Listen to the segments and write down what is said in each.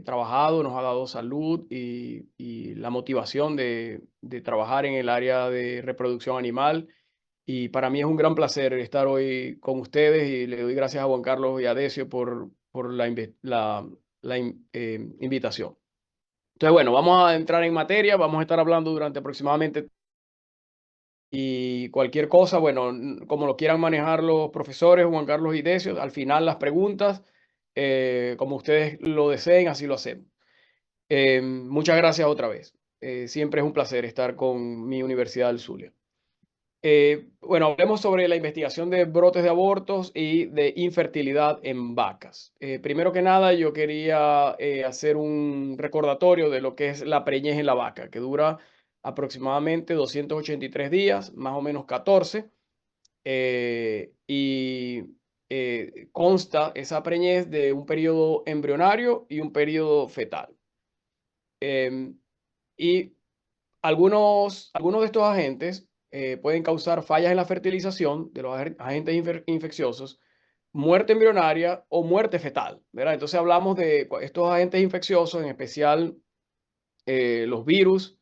trabajado, nos ha dado salud y la motivación de trabajar en el área de reproducción animal. Y para mí es un gran placer estar hoy con ustedes y le doy gracias a Juan Carlos y a Decio por la invitación. Entonces, bueno, vamos a entrar en materia, vamos a estar hablando durante aproximadamente y cualquier cosa, bueno, como lo quieran manejar los profesores, Juan Carlos y Decio, al final las preguntas, como ustedes lo deseen, así lo hacemos. Muchas gracias otra vez. Siempre es un placer estar con mi Universidad del Zulia. Bueno, hablemos sobre la investigación de brotes de abortos y de infertilidad en vacas. Primero que nada, yo quería hacer un recordatorio de lo que es la preñez en la vaca, que dura aproximadamente 283 días, más o menos 14, y consta esa preñez de un periodo embrionario y un periodo fetal. Em, y algunos de estos agentes pueden causar fallas en la fertilización de los agentes infecciosos, muerte embrionaria o muerte fetal, ¿verdad? Entonces hablamos de estos agentes infecciosos, en especial los virus,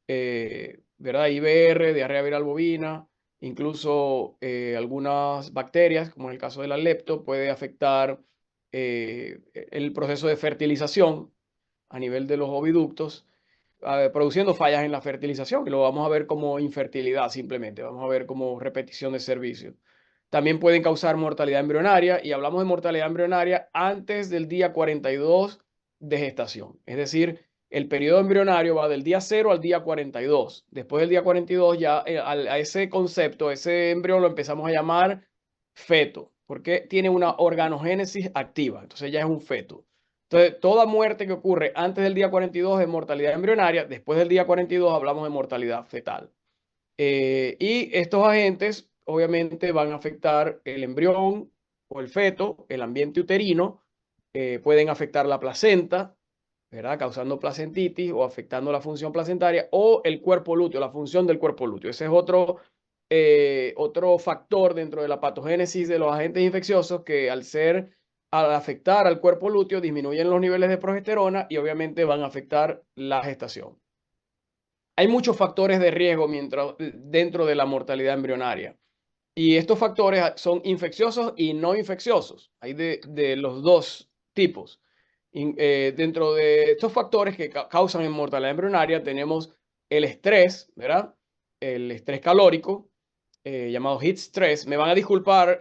¿verdad? IBR, diarrea viral bovina, incluso algunas bacterias, como en el caso de la lepto, puede afectar el proceso de fertilización a nivel de los oviductos, produciendo fallas en la fertilización, y lo vamos a ver como infertilidad simplemente, vamos a ver como repetición de servicio. También pueden causar mortalidad embrionaria, y hablamos de mortalidad embrionaria antes del día 42 de gestación. Es decir, el periodo embrionario va del día 0 al día 42. Después del día 42 ya a ese concepto, ese embrión lo empezamos a llamar feto, porque tiene una organogénesis activa, entonces ya es un feto. Entonces, toda muerte que ocurre antes del día 42 es mortalidad embrionaria, después del día 42 hablamos de mortalidad fetal. Y estos agentes obviamente van a afectar el embrión o el feto, el ambiente uterino, pueden afectar la placenta, ¿verdad? Causando placentitis o afectando la función placentaria o el cuerpo lúteo, la función del cuerpo lúteo. Ese es otro factor dentro de la patogénesis de los agentes infecciosos que al afectar al cuerpo lúteo disminuyen los niveles de progesterona y obviamente van a afectar la gestación. Hay muchos factores de riesgo dentro de la mortalidad embrionaria. Y estos factores son infecciosos y no infecciosos. Hay de los dos tipos. Dentro de estos factores que causan mortalidad embrionaria tenemos el estrés, ¿verdad? El estrés calórico, llamado heat stress. Me van a disculpar,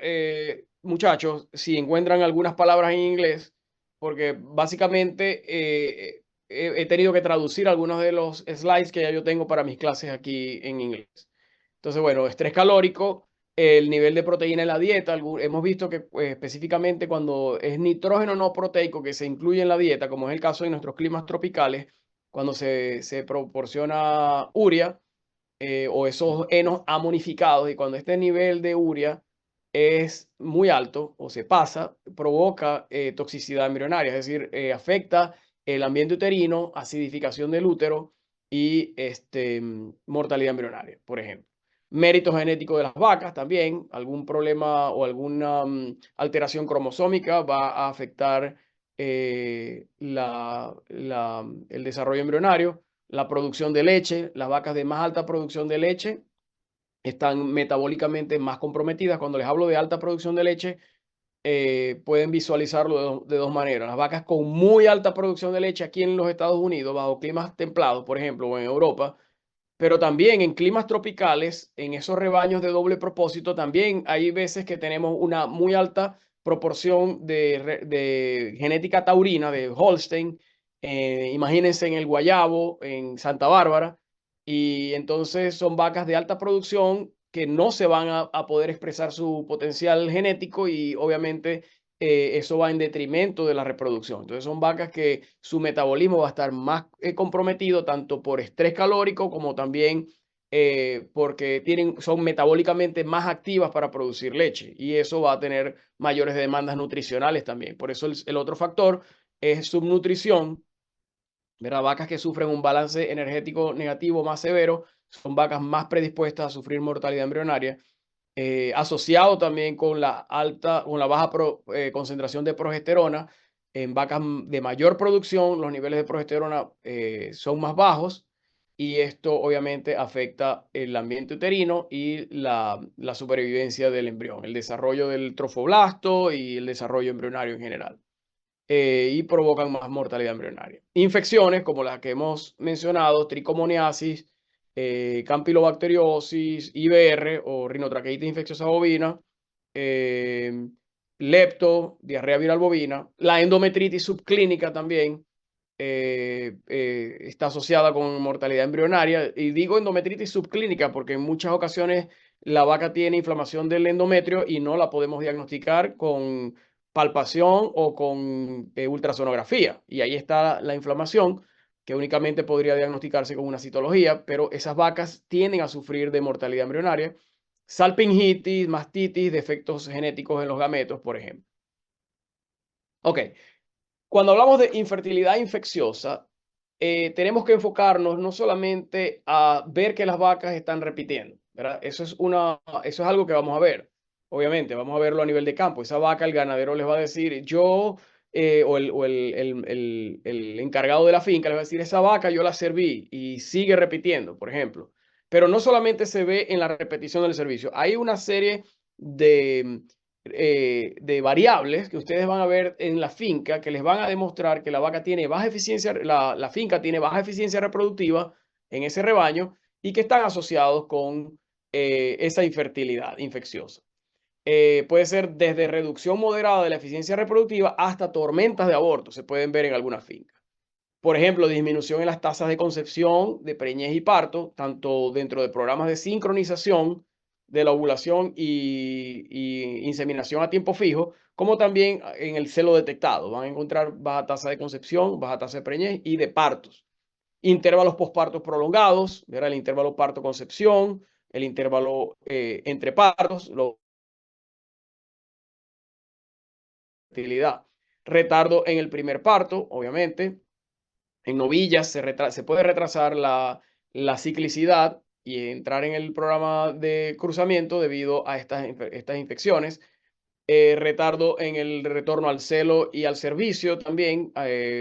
muchachos, si encuentran algunas palabras en inglés, porque básicamente he tenido que traducir algunos de los slides que ya yo tengo para mis clases aquí en inglés. Entonces, bueno, estrés calórico, el nivel de proteína en la dieta. Hemos visto que específicamente cuando es nitrógeno no proteico que se incluye en la dieta, como es el caso de nuestros climas tropicales, cuando se proporciona urea, o esos henos amonificados, y cuando este nivel de urea es muy alto o se pasa, provoca toxicidad embrionaria, es decir, afecta el ambiente uterino, acidificación del útero y mortalidad embrionaria, por ejemplo. Mérito genético de las vacas también, algún problema o alguna alteración cromosómica va a afectar el desarrollo embrionario. La producción de leche, las vacas de más alta producción de leche están metabólicamente más comprometidas. Cuando les hablo de alta producción de leche, pueden visualizarlo de dos maneras. Las vacas con muy alta producción de leche aquí en los Estados Unidos, bajo climas templados, por ejemplo, o en Europa, pero también en climas tropicales, en esos rebaños de doble propósito, también hay veces que tenemos una muy alta proporción de genética taurina, de Holstein. Imagínense en el Guayabo, en Santa Bárbara, y entonces son vacas de alta producción que no se van a poder expresar su potencial genético, y obviamente eso va en detrimento de la reproducción. Entonces son vacas que su metabolismo va a estar más comprometido tanto por estrés calórico como también porque son metabólicamente más activas para producir leche, y eso va a tener mayores demandas nutricionales también. Por eso el otro factor es subnutrición, ¿verdad? Vacas que sufren un balance energético negativo más severo son vacas más predispuestas a sufrir mortalidad embrionaria, asociado también con la baja concentración de progesterona. En vacas de mayor producción, los niveles de progesterona son más bajos y esto obviamente afecta el ambiente uterino y la supervivencia del embrión, el desarrollo del trofoblasto y el desarrollo embrionario en general. Y provocan más mortalidad embrionaria. Infecciones como las que hemos mencionado, tricomoniasis, campylobacteriosis, IBR o rinotraqueitis infecciosa bovina, eh, lepto, diarrea viral bovina, la endometritis subclínica también está asociada con mortalidad embrionaria. Y digo endometritis subclínica porque en muchas ocasiones la vaca tiene inflamación del endometrio y no la podemos diagnosticar con palpación o con ultrasonografía. Y ahí está la inflamación que únicamente podría diagnosticarse con una citología, pero esas vacas tienden a sufrir de mortalidad embrionaria, salpingitis, mastitis, defectos genéticos en los gametos, por ejemplo. Ok, cuando hablamos de infertilidad infecciosa, tenemos que enfocarnos no solamente a ver que las vacas están repitiendo, ¿verdad? Eso es algo que vamos a ver. Obviamente, vamos a verlo a nivel de campo. Esa vaca, el ganadero les va a decir, el encargado de la finca les va a decir, esa vaca yo la serví y sigue repitiendo, por ejemplo. Pero no solamente se ve en la repetición del servicio, hay una serie de variables que ustedes van a ver en la finca que les van a demostrar que la vaca tiene baja eficiencia, la finca tiene baja eficiencia reproductiva en ese rebaño y que están asociados con esa infertilidad infecciosa. Puede ser desde reducción moderada de la eficiencia reproductiva hasta tormentas de aborto, se pueden ver en algunas fincas. Por ejemplo, disminución en las tasas de concepción, de preñez y parto, tanto dentro de programas de sincronización de la ovulación y inseminación a tiempo fijo, como también en el celo detectado. Van a encontrar baja tasa de concepción, baja tasa de preñez y de partos. Intervalos pospartos prolongados, ¿verdad? El intervalo parto-concepción, el intervalo entre partos, la fertilidad. Retardo en el primer parto, obviamente. En novillas se puede retrasar la ciclicidad y entrar en el programa de cruzamiento debido a estas infecciones. Retardo en el retorno al celo y al servicio también.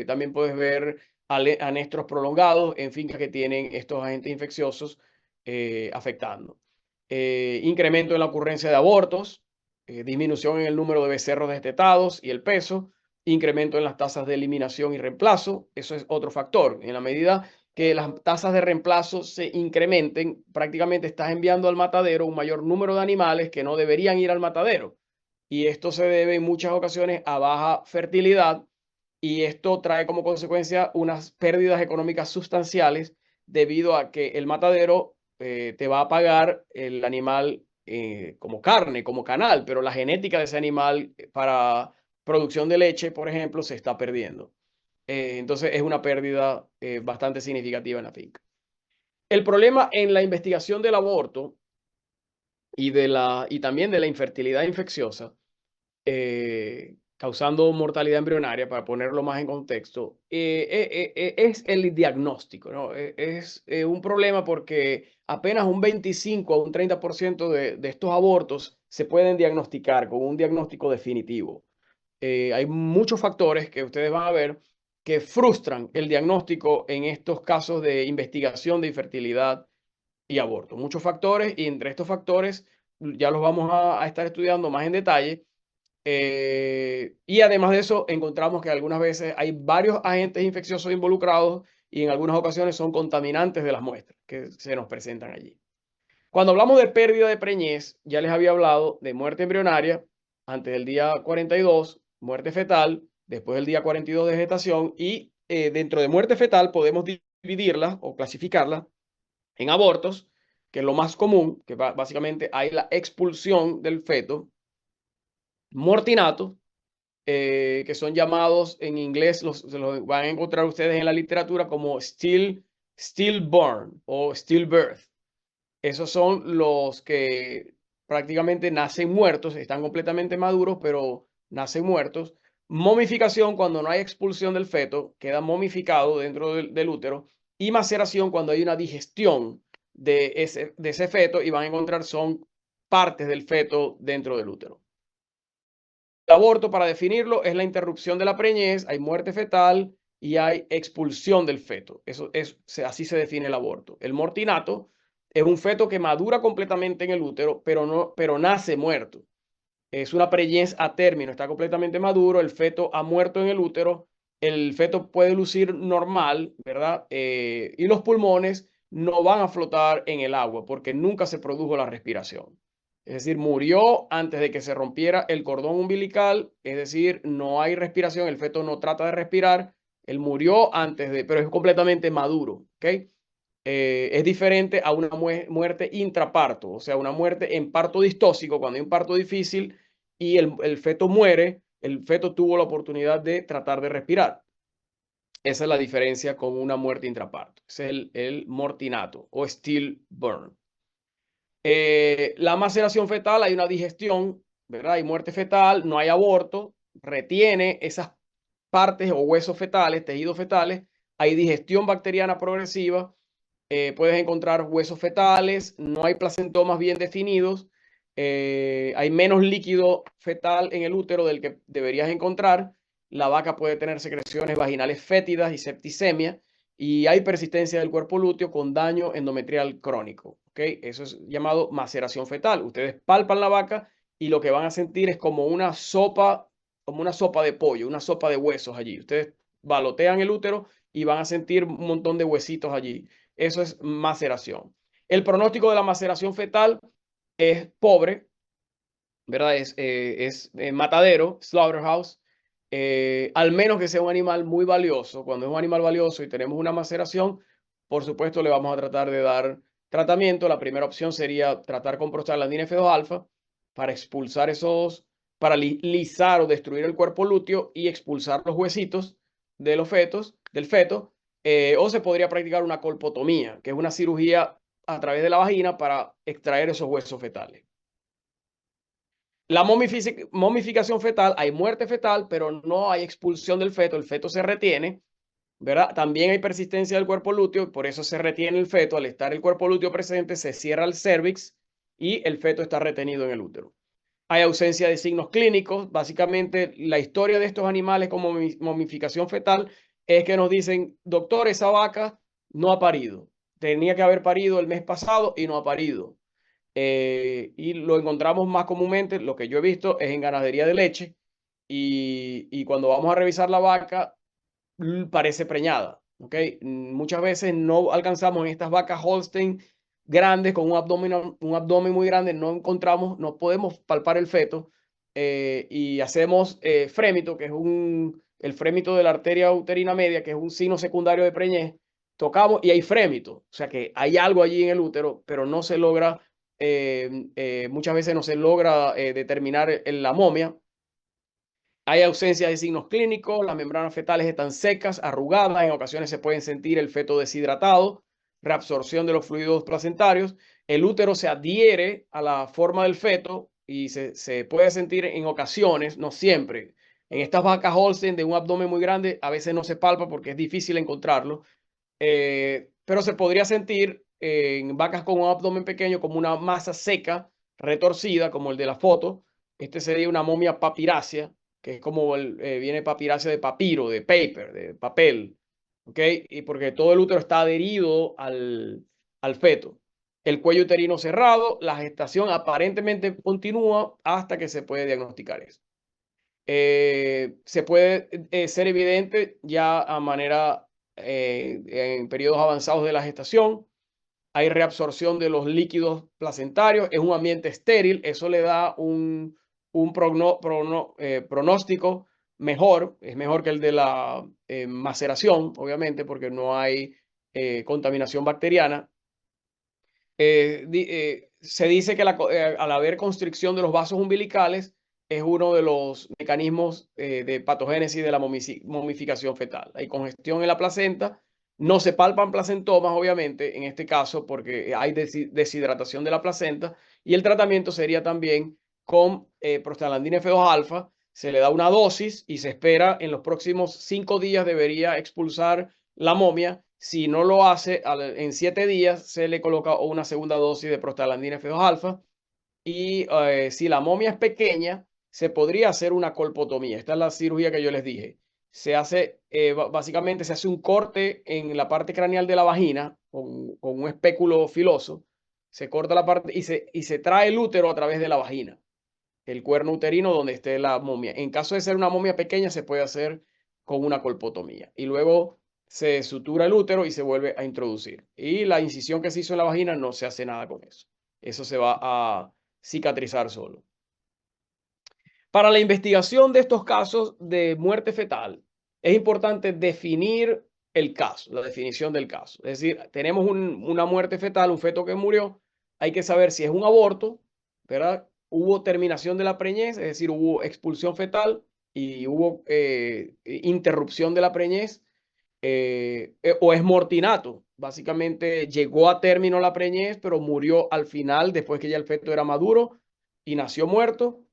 También puedes ver anestros prolongados en fincas que tienen estos agentes infecciosos afectando. Incremento en la ocurrencia de abortos, disminución en el número de becerros destetados y el peso, incremento en las tasas de eliminación y reemplazo. Eso es otro factor. En la medida que las tasas de reemplazo se incrementen, prácticamente estás enviando al matadero un mayor número de animales que no deberían ir al matadero. Y esto se debe en muchas ocasiones a baja fertilidad y esto trae como consecuencia unas pérdidas económicas sustanciales debido a que el matadero te va a pagar el animal como carne, como canal, pero la genética de ese animal para producción de leche, por ejemplo, se está perdiendo. Entonces es una pérdida bastante significativa en la finca. El problema en la investigación del aborto y también de la infertilidad infecciosa causando mortalidad embrionaria, para ponerlo más en contexto, es el diagnóstico, ¿no? Es un problema porque apenas un 25 a un 30% de estos abortos se pueden diagnosticar con un diagnóstico definitivo. Hay muchos factores que ustedes van a ver que frustran el diagnóstico en estos casos de investigación de infertilidad y aborto. Muchos factores y entre estos factores ya los vamos a estar estudiando más en detalle y además de eso, encontramos que algunas veces hay varios agentes infecciosos involucrados y en algunas ocasiones son contaminantes de las muestras que se nos presentan allí. Cuando hablamos de pérdida de preñez, ya les había hablado de muerte embrionaria antes del día 42, muerte fetal después del día 42 de gestación y dentro de muerte fetal podemos dividirla o clasificarla en abortos, que es lo más común, que básicamente hay la expulsión del feto, mortinato, que son llamados en inglés, se los van a encontrar ustedes en la literatura como stillborn o stillbirth. Esos son los que prácticamente nacen muertos, están completamente maduros, pero nacen muertos. Momificación cuando no hay expulsión del feto, queda momificado dentro del útero. Y maceración cuando hay una digestión de ese feto y van a encontrar son partes del feto dentro del útero. aborto, para definirlo, es la interrupción de la preñez, hay muerte fetal y hay expulsión del feto. Así se define el aborto. El mortinato es un feto que madura completamente en el útero, pero nace muerto. Es una preñez a término, está completamente maduro, el feto ha muerto en el útero, el feto puede lucir normal, ¿verdad? Y los pulmones no van a flotar en el agua porque nunca se produjo la respiración. Es decir, murió antes de que se rompiera el cordón umbilical, es decir, no hay respiración, el feto no trata de respirar, él murió antes de, pero es completamente maduro, ¿ok? Es diferente a una muerte intraparto, o sea, una muerte en parto distóxico, cuando hay un parto difícil y el feto muere, el feto tuvo la oportunidad de tratar de respirar. Esa es la diferencia con una muerte intraparto. Ese es el mortinato o stillburn. La maceración fetal, hay una digestión, ¿verdad? Hay muerte fetal, no hay aborto, retiene esas partes o huesos fetales, tejidos fetales, hay digestión bacteriana progresiva, puedes encontrar huesos fetales, no hay placentomas bien definidos, hay menos líquido fetal en el útero del que deberías encontrar, la vaca puede tener secreciones vaginales fétidas y septicemia, y hay persistencia del cuerpo lúteo con daño endometrial crónico. ¿Okay? Eso es llamado maceración fetal. Ustedes palpan la vaca y lo que van a sentir es como una sopa de pollo, una sopa de huesos allí. Ustedes balotean el útero y van a sentir un montón de huesitos allí. Eso es maceración. El pronóstico de la maceración fetal es pobre, ¿verdad? Es matadero, slaughterhouse, al menos que sea un animal muy valioso. Cuando es un animal valioso y tenemos una maceración, por supuesto le vamos a tratar de dar tratamiento. La primera opción sería tratar con prostaglandina F2 alfa para expulsar para lisar o destruir el cuerpo lúteo y expulsar los huesitos de los del feto. O se podría practicar una colpotomía, que es una cirugía a través de la vagina para extraer esos huesos fetales. La momificación fetal, hay muerte fetal, pero no hay expulsión del feto, el feto se retiene, ¿verdad? También hay persistencia del cuerpo lúteo, por eso se retiene el feto. Al estar el cuerpo lúteo presente, se cierra el cervix y el feto está retenido en el útero. Hay ausencia de signos clínicos. Básicamente, la historia de estos animales como momificación fetal es que nos dicen, doctor, esa vaca no ha parido. Tenía que haber parido el mes pasado y no ha parido. Y lo encontramos más comúnmente, lo que yo he visto es en ganadería de leche y cuando vamos a revisar la vaca parece preñada, ¿ok? Muchas veces no alcanzamos en estas vacas Holstein grandes con un abdomen muy grande, no encontramos, no podemos palpar el feto y hacemos frémito, que es el frémito de la arteria uterina media, que es un signo secundario de preñez, tocamos y hay frémito, o sea que hay algo allí en el útero, pero no se logra, muchas veces no se logra determinar la momia. Hay ausencia de signos clínicos, las membranas fetales están secas, arrugadas, en ocasiones se pueden sentir el feto deshidratado, reabsorción de los fluidos placentarios, el útero se adhiere a la forma del feto y se puede sentir en ocasiones, no siempre. En estas vacas Holstein de un abdomen muy grande, a veces no se palpa porque es difícil encontrarlo, pero se podría sentir en vacas con un abdomen pequeño como una masa seca, retorcida, como el de la foto. Este sería una momia papirácea, que es como viene papirácea de papiro, de paper, de papel, ¿ok? Y porque todo el útero está adherido al feto. El cuello uterino cerrado, la gestación aparentemente continúa hasta que se puede diagnosticar eso. Se puede ser evidente ya a manera en periodos avanzados de la gestación. Hay reabsorción de los líquidos placentarios, es un ambiente estéril, eso le da un pronóstico mejor, es mejor que el de la maceración, obviamente, porque no hay contaminación bacteriana. Se dice que al haber constricción de los vasos umbilicales es uno de los mecanismos de patogénesis de la momificación fetal. Hay congestión en la placenta, no se palpan placentomas, obviamente, en este caso, porque hay deshidratación de la placenta, y el tratamiento sería también con prostaglandina F2 alfa. Se le da una dosis y se espera en los próximos 5 días debería expulsar la momia. Si no lo hace, en 7 días se le coloca una segunda dosis de prostaglandina F2 alfa. Y si la momia es pequeña, se podría hacer una colpotomía. Esta es la cirugía que yo les dije. Se hace, básicamente se hace un corte en la parte craneal de la vagina con un espéculo filoso. Se corta la parte y se trae el útero a través de la vagina, el cuerno uterino donde esté la momia. En caso de ser una momia pequeña, se puede hacer con una colpotomía. Y luego se sutura el útero y se vuelve a introducir. Y la incisión que se hizo en la vagina no se hace nada con eso. Eso se va a cicatrizar solo. Para la investigación de estos casos de muerte fetal, es importante definir el caso, la definición del caso. Es decir, tenemos una muerte fetal, un feto que murió, hay que saber si es un aborto, ¿verdad? Hubo terminación de la preñez, es decir, hubo expulsión fetal y hubo interrupción de la preñez, o es mortinato. Básicamente llegó a término la preñez, pero murió al final después que ya el feto era maduro y nació muerto.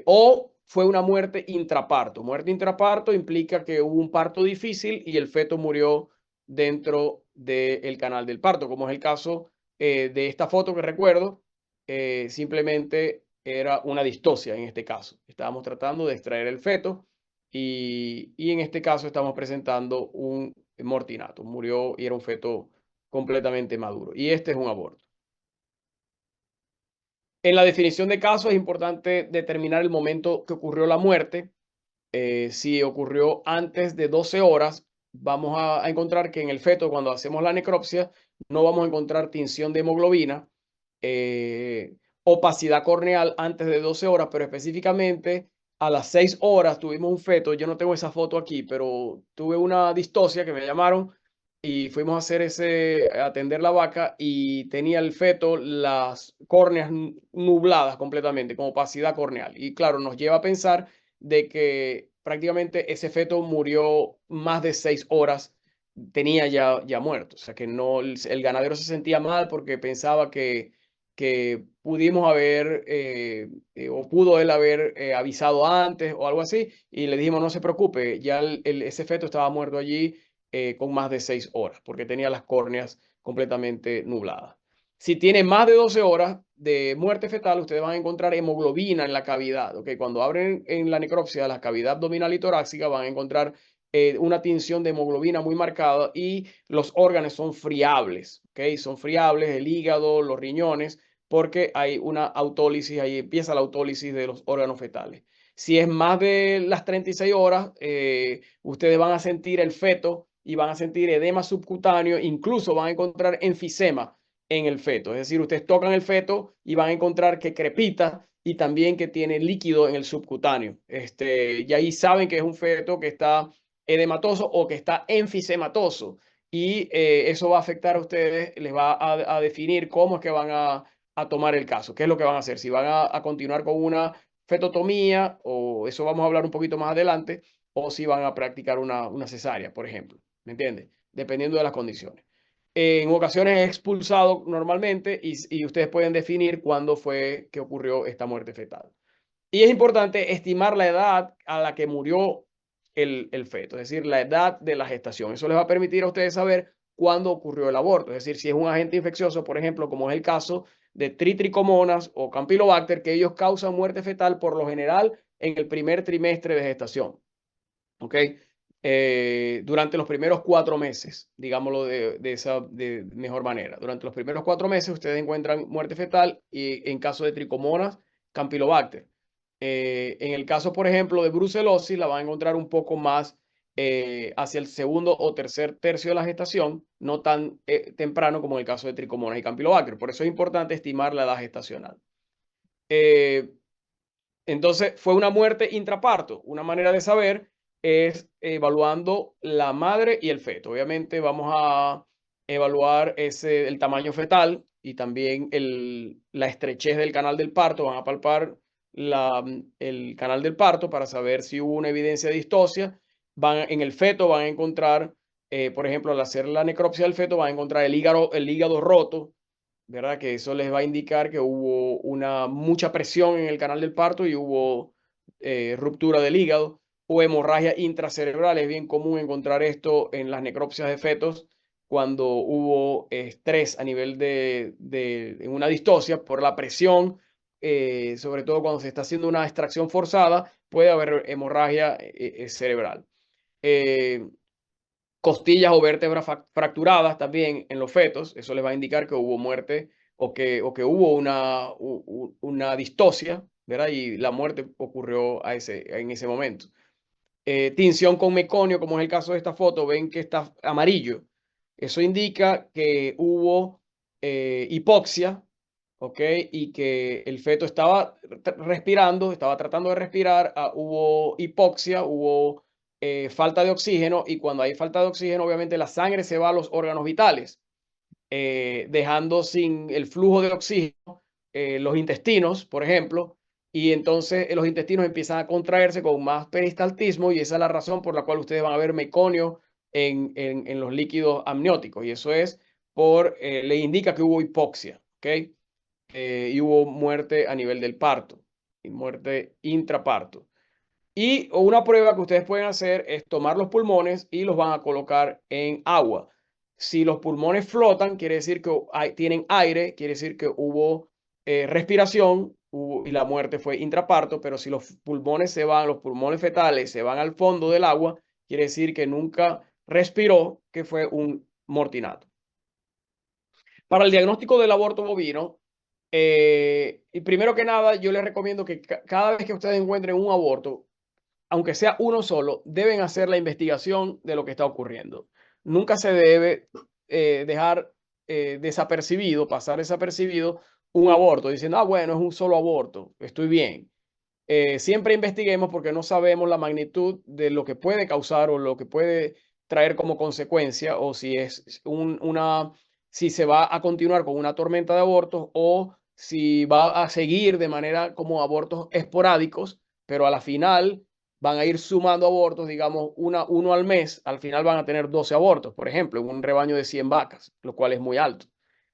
O fue una muerte intraparto. Muerte intraparto implica que hubo un parto difícil y el feto murió dentro del canal del parto, como es el caso de esta foto que recuerdo. Simplemente era una distosia en este caso. Estábamos tratando de extraer el feto y en este caso estamos presentando un mortinato. Murió y era un feto completamente maduro. Y este es un aborto. En la definición de caso es importante determinar el momento que ocurrió la muerte. Si ocurrió antes de 12 horas, vamos a encontrar que en el feto, cuando hacemos la necropsia, no vamos a encontrar tinción de hemoglobina, opacidad corneal antes de 12 horas, pero específicamente a las 6 horas tuvimos un feto. Yo no tengo esa foto aquí, pero tuve una distosia que me llamaron y fuimos a hacer a atender la vaca y tenía el feto las córneas nubladas completamente, con opacidad corneal. Y claro, nos lleva a pensar de que prácticamente ese feto murió más de 6 horas, tenía ya muerto. O sea que no, el ganadero se sentía mal porque pensaba que pudimos haber, o pudo él haber avisado antes o algo así, y le dijimos, no se preocupe, ya ese feto estaba muerto allí con más de 6 horas, porque tenía las córneas completamente nubladas. Si tiene más de 12 horas de muerte fetal, ustedes van a encontrar hemoglobina en la cavidad. ¿Okay? Cuando abren en la necropsia la cavidad abdominal y torácica, van a encontrar una tinción de hemoglobina muy marcada y los órganos son friables. ¿Okay? Son friables, el hígado, los riñones, porque hay una autólisis, ahí empieza la autólisis de los órganos fetales. Si es más de las 36 horas, ustedes van a sentir el feto y van a sentir edema subcutáneo, incluso van a encontrar enfisema en el feto. Es decir, ustedes tocan el feto y van a encontrar que crepita y también que tiene líquido en el subcutáneo. Y ahí saben que es un feto que está edematoso o que está enfisematoso. Y eso va a afectar a ustedes, les va a definir cómo es que van a tomar el caso, qué es lo que van a hacer, si van a continuar con una fetotomía, o eso vamos a hablar un poquito más adelante, o si van a practicar una cesárea, por ejemplo, ¿me entiende? Dependiendo de las condiciones. En ocasiones es expulsado normalmente y ustedes pueden definir cuándo fue que ocurrió esta muerte fetal. Y es importante estimar la edad a la que murió el feto, es decir, la edad de la gestación. Eso les va a permitir a ustedes saber cuándo ocurrió el aborto. Es decir, si es un agente infeccioso, por ejemplo, como es el caso de Trichomonas o Campylobacter, que ellos causan muerte fetal por lo general en el primer trimestre de gestación. ¿Ok? Durante los primeros 4 meses, digámoslo de mejor manera. Durante los primeros 4 meses ustedes encuentran muerte fetal y en caso de Trichomonas, Campylobacter. En el caso, por ejemplo, de brucelosis, la van a encontrar un poco más hacia el segundo o tercer tercio de la gestación, no tan temprano como en el caso de Trichomonas y Campylobacter. Por eso es importante estimar la edad gestacional. Entonces, fue una muerte intraparto. Una manera de saber es evaluando la madre y el feto. Obviamente vamos a evaluar el tamaño fetal y también la estrechez del canal del parto. Van a palpar el canal del parto para saber si hubo una evidencia de distosia. En el feto van a encontrar, por ejemplo, al hacer la necropsia del feto, van a encontrar el hígado roto, ¿verdad? Que eso les va a indicar que hubo mucha presión en el canal del parto y hubo ruptura del hígado o hemorragia intracerebral. Es bien común encontrar esto en las necropsias de fetos cuando hubo estrés a nivel en una distosia por la presión sobre todo cuando se está haciendo una extracción forzada, puede haber hemorragia cerebral. Costillas o vértebras fracturadas también en los fetos, eso les va a indicar que hubo muerte o que hubo una distocia, ¿verdad? Y la muerte ocurrió en ese momento. Tinción con meconio, como es el caso de esta foto, ven que está amarillo. Eso indica que hubo hipoxia, ¿ok? Y que el feto estaba respirando, estaba tratando de respirar, hubo hipoxia, hubo falta de oxígeno, y cuando hay falta de oxígeno, obviamente la sangre se va a los órganos vitales, dejando sin el flujo de oxígeno los intestinos, por ejemplo, y entonces los intestinos empiezan a contraerse con más peristaltismo, y esa es la razón por la cual ustedes van a ver meconio en los líquidos amnióticos, y eso es le indica que hubo hipoxia, ¿ok? Y hubo muerte a nivel del parto, y muerte intraparto. Y una prueba que ustedes pueden hacer es tomar los pulmones y los van a colocar en agua. Si los pulmones flotan, quiere decir que tienen aire, quiere decir que hubo respiración y la muerte fue intraparto, pero si los pulmones se van, los pulmones fetales se van al fondo del agua, quiere decir que nunca respiró, que fue un mortinato. Para el diagnóstico del aborto bovino, y primero que nada, yo les recomiendo que cada vez que ustedes encuentren un aborto, aunque sea uno solo, deben hacer la investigación de lo que está ocurriendo. Nunca se debe dejar desapercibido, pasar desapercibido un aborto, diciendo, bueno, es un solo aborto, estoy bien. Siempre investiguemos porque no sabemos la magnitud de lo que puede causar o lo que puede traer como consecuencia, o si es si se va a continuar con una tormenta de abortos, o si va a seguir de manera como abortos esporádicos, pero a la final van a ir sumando abortos, digamos, uno al mes, al final van a tener 12 abortos, por ejemplo, en un rebaño de 100 vacas, lo cual es muy alto.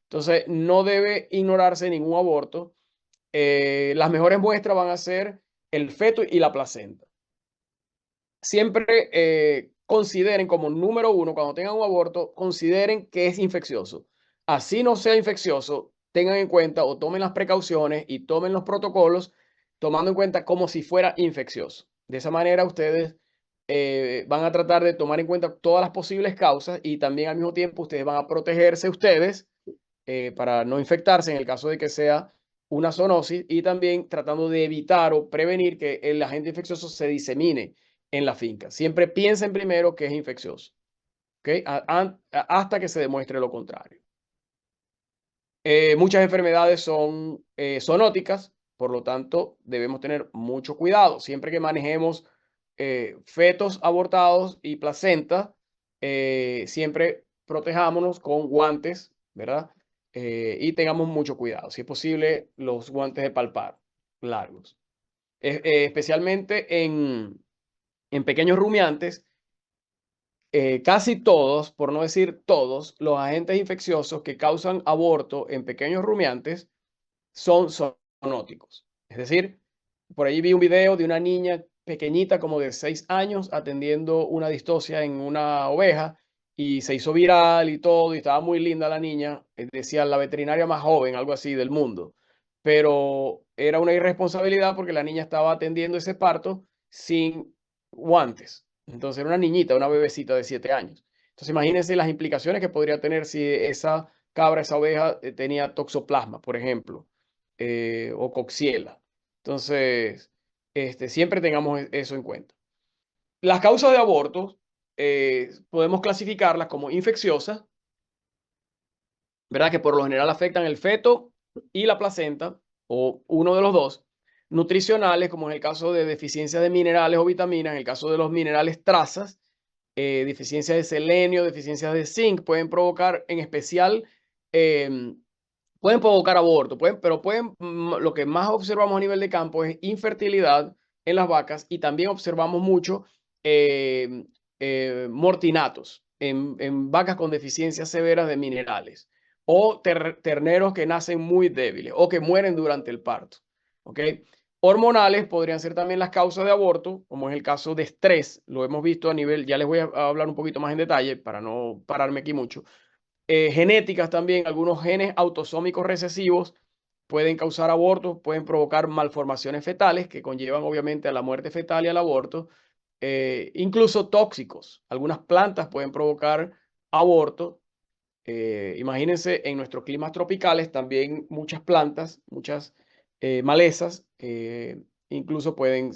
Entonces, no debe ignorarse ningún aborto. Las mejores muestras van a ser el feto y la placenta. Siempre consideren como número uno, cuando tengan un aborto, consideren que es infeccioso. Así no sea infeccioso, tengan en cuenta o tomen las precauciones y tomen los protocolos tomando en cuenta como si fuera infeccioso. De esa manera ustedes van a tratar de tomar en cuenta todas las posibles causas, y también al mismo tiempo ustedes van a protegerse ustedes para no infectarse en el caso de que sea una zoonosis, y también tratando de evitar o prevenir que el agente infeccioso se disemine en la finca. Siempre piensen primero que es infeccioso, ¿ok? Hasta que se demuestre lo contrario. Muchas enfermedades son zoonóticas, por lo tanto debemos tener mucho cuidado. Siempre que manejemos fetos abortados y placenta, siempre protejámonos con guantes, ¿verdad? Y tengamos mucho cuidado. Si es posible, los guantes de palpar largos. Especialmente en pequeños rumiantes, casi todos, por no decir todos, los agentes infecciosos que causan aborto en pequeños rumiantes son zoonóticos. Es decir, por ahí vi un video de una niña pequeñita como de 6 años atendiendo una distocia en una oveja, y se hizo viral y todo, y estaba muy linda la niña. Decía la veterinaria más joven, algo así, del mundo. Pero era una irresponsabilidad porque la niña estaba atendiendo ese parto sin guantes. Entonces era una niñita, una bebecita de 7 años. Entonces imagínense las implicaciones que podría tener si esa cabra, esa oveja, tenía toxoplasma, por ejemplo, o coxiela. Entonces, siempre tengamos eso en cuenta. Las causas de abortos podemos clasificarlas como infecciosas, ¿verdad? Que por lo general afectan el feto y la placenta, o uno de los dos. Nutricionales, como en el caso de deficiencia de minerales o vitaminas, en el caso de los minerales trazas, deficiencia de selenio, deficiencia de zinc, pueden provocar en especial, pueden provocar aborto, pero lo que más observamos a nivel de campo es infertilidad en las vacas, y también observamos mucho mortinatos en vacas con deficiencias severas de minerales, o terneros que nacen muy débiles o que mueren durante el parto. ¿Ok? Hormonales podrían ser también las causas de aborto, como es el caso de estrés. Lo hemos visto a nivel, ya les voy a hablar un poquito más en detalle para no pararme aquí mucho. Genéticas también, algunos genes autosómicos recesivos pueden causar abortos, pueden provocar malformaciones fetales que conllevan obviamente a la muerte fetal y al aborto, incluso tóxicos. Algunas plantas pueden provocar aborto. Imagínense, en nuestros climas tropicales también muchas plantas, muchas malezas, incluso pueden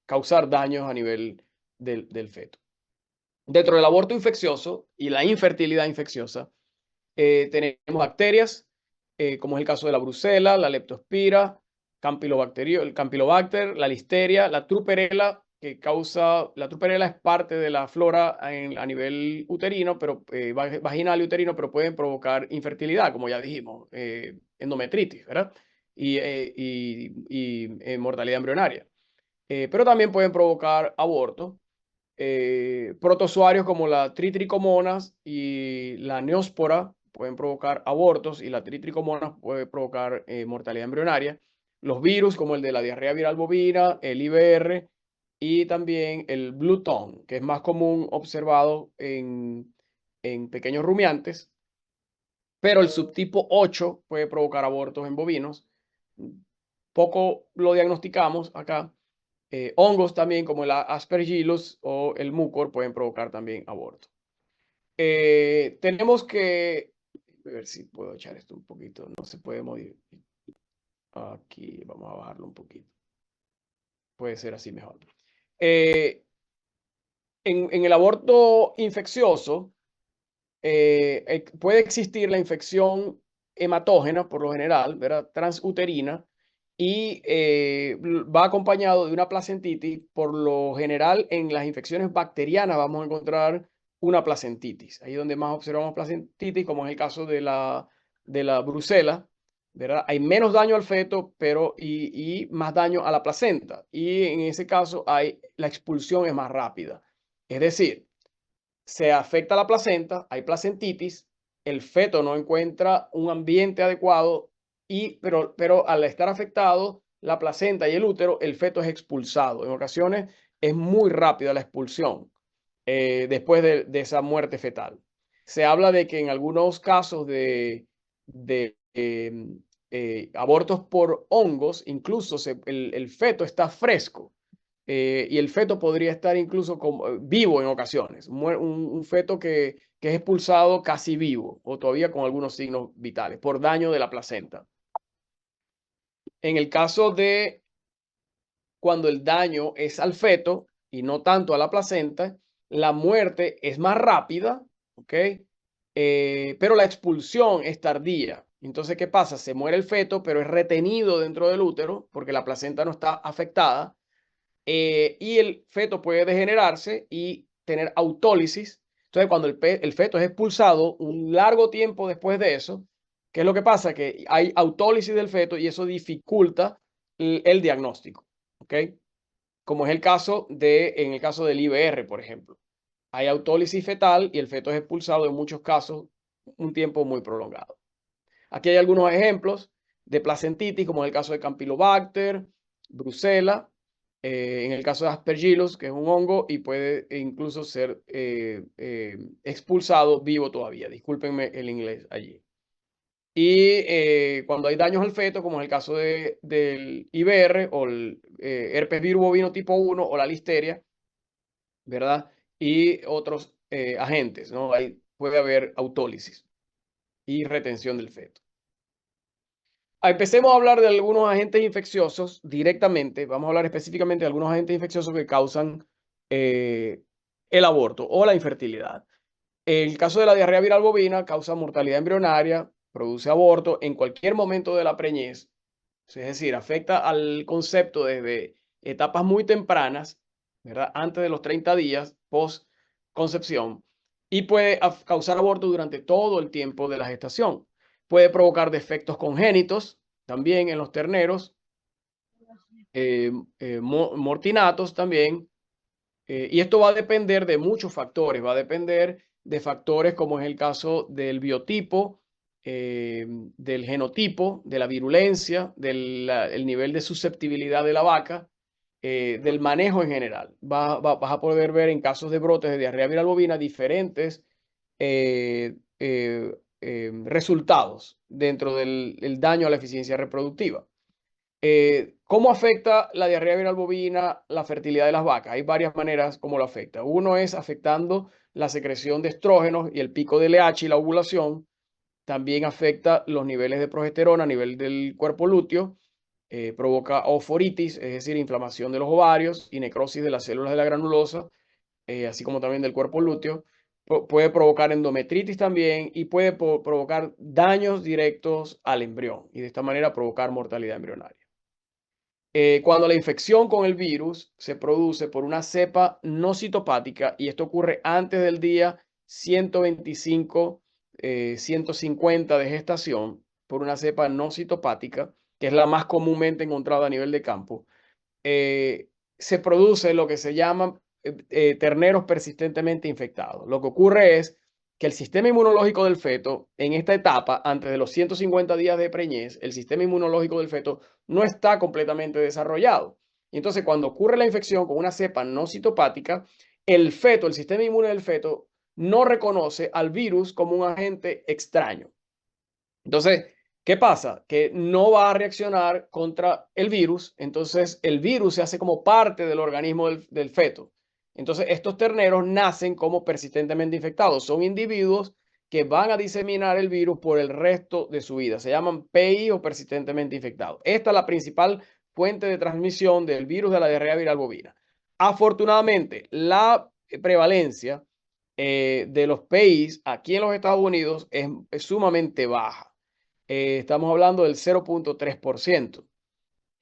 causar daños a nivel del feto. Dentro del aborto infeccioso y la infertilidad infecciosa, tenemos bacterias, como es el caso de la brucela, la leptospira, el campylobacter, la listeria, la truperela, la truperela es parte de la flora a nivel uterino, pero vaginal y uterino, pero pueden provocar infertilidad, como ya dijimos, endometritis, ¿verdad? Y mortalidad embrionaria. Pero también pueden provocar aborto. Protozoarios como la tritricomonas y la neospora pueden provocar abortos, y la tritricomonas puede provocar mortalidad embrionaria. Los virus como el de la diarrea viral bovina, el IBR y también el blue tongue, que es más común observado en pequeños rumiantes, pero el subtipo 8 puede provocar abortos en bovinos. Poco lo diagnosticamos acá. Hongos también, como el Aspergillus o el mucor, pueden provocar también aborto. Tenemos que a ver si puedo echar esto un poquito. No se puede mover. Aquí vamos a bajarlo un poquito. Puede ser así mejor. En el aborto infeccioso, puede existir la infección hematógena, por lo general, ¿verdad? Transuterina, y va acompañado de una placentitis. Por lo general, en las infecciones bacterianas vamos a encontrar una placentitis. Ahí donde más observamos placentitis, como es el caso de la brucela, ¿verdad? Hay menos daño al feto, pero y más daño a la placenta. Y en ese caso, la expulsión es más rápida. Es decir, se afecta la placenta, hay placentitis, el feto no encuentra un ambiente adecuado, pero al estar afectado la placenta y el útero, el feto es expulsado. En ocasiones es muy rápida la expulsión después de esa muerte fetal. Se habla de que en algunos casos de abortos por hongos, incluso el feto está fresco. Y el feto podría estar incluso vivo en ocasiones, un feto que es expulsado casi vivo o todavía con algunos signos vitales por daño de la placenta. En el caso de cuando el daño es al feto y no tanto a la placenta, la muerte es más rápida, ¿ok? Pero la expulsión es tardía. Entonces, ¿qué pasa? Se muere el feto, pero es retenido dentro del útero porque la placenta no está afectada. Y el feto puede degenerarse y tener autólisis. Entonces, cuando el feto es expulsado un largo tiempo después de eso, ¿qué es lo que pasa? Que hay autólisis del feto y eso dificulta el diagnóstico, ¿ok? Como es en el caso del IBR, por ejemplo. Hay autólisis fetal y el feto es expulsado en muchos casos un tiempo muy prolongado. Aquí hay algunos ejemplos de placentitis, como en el caso de Campylobacter, Brucella, en el caso de Aspergillus, que es un hongo y puede incluso ser expulsado vivo todavía. Discúlpenme el inglés allí. Y cuando hay daños al feto, como en el caso del IBR o el herpes virus bovino tipo 1 o la listeria, ¿verdad? Y otros agentes, ¿no? Puede haber autólisis y retención del feto. Empecemos a hablar de algunos agentes infecciosos directamente. Vamos a hablar específicamente de algunos agentes infecciosos que causan el aborto o la infertilidad. El caso de la diarrea viral bovina causa mortalidad embrionaria, produce aborto en cualquier momento de la preñez. Es decir, afecta al concepto desde etapas muy tempranas, ¿verdad? Antes de los 30 días post concepción, y puede causar aborto durante todo el tiempo de la gestación. Puede provocar defectos congénitos también en los terneros, mortinatos también, y esto va a depender de muchos factores, va a depender de factores como es el caso del biotipo, del genotipo, de la virulencia, el nivel de susceptibilidad de la vaca, del manejo en general. Vas a poder ver en casos de brotes de diarrea viral bovina diferentes resultados dentro del daño a la eficiencia reproductiva. ¿Cómo afecta la diarrea viral bovina la fertilidad de las vacas? Hay varias maneras como lo afecta. Uno es afectando la secreción de estrógenos y el pico de LH y la ovulación. También afecta los niveles de progesterona a nivel del cuerpo lúteo. Provoca oforitis, es decir, inflamación de los ovarios y necrosis de las células de la granulosa, así como también del cuerpo lúteo. Puede provocar endometritis también y puede provocar daños directos al embrión y de esta manera provocar mortalidad embrionaria. Cuando la infección con el virus se produce por una cepa no citopática, y esto ocurre antes del día 125, 150 de gestación, por una cepa no citopática, que es la más comúnmente encontrada a nivel de campo, eh, se produce lo que se llaman terneros persistentemente infectados. Lo que ocurre es que el sistema inmunológico del feto, en esta etapa, antes de los 150 días de preñez, el sistema inmunológico del feto no está completamente desarrollado. Y entonces, cuando ocurre la infección con una cepa no citopática, el feto, el sistema inmune del feto, no reconoce al virus como un agente extraño. Entonces, ¿qué pasa? Que no va a reaccionar contra el virus, entonces el virus se hace como parte del organismo del feto. Entonces, estos terneros nacen como persistentemente infectados. Son individuos que van a diseminar el virus por el resto de su vida. Se llaman PI o persistentemente infectados. Esta es la principal fuente de transmisión del virus de la diarrea viral bovina. Afortunadamente, la prevalencia de los PIs aquí en los Estados Unidos es sumamente baja. Estamos hablando del 0.3%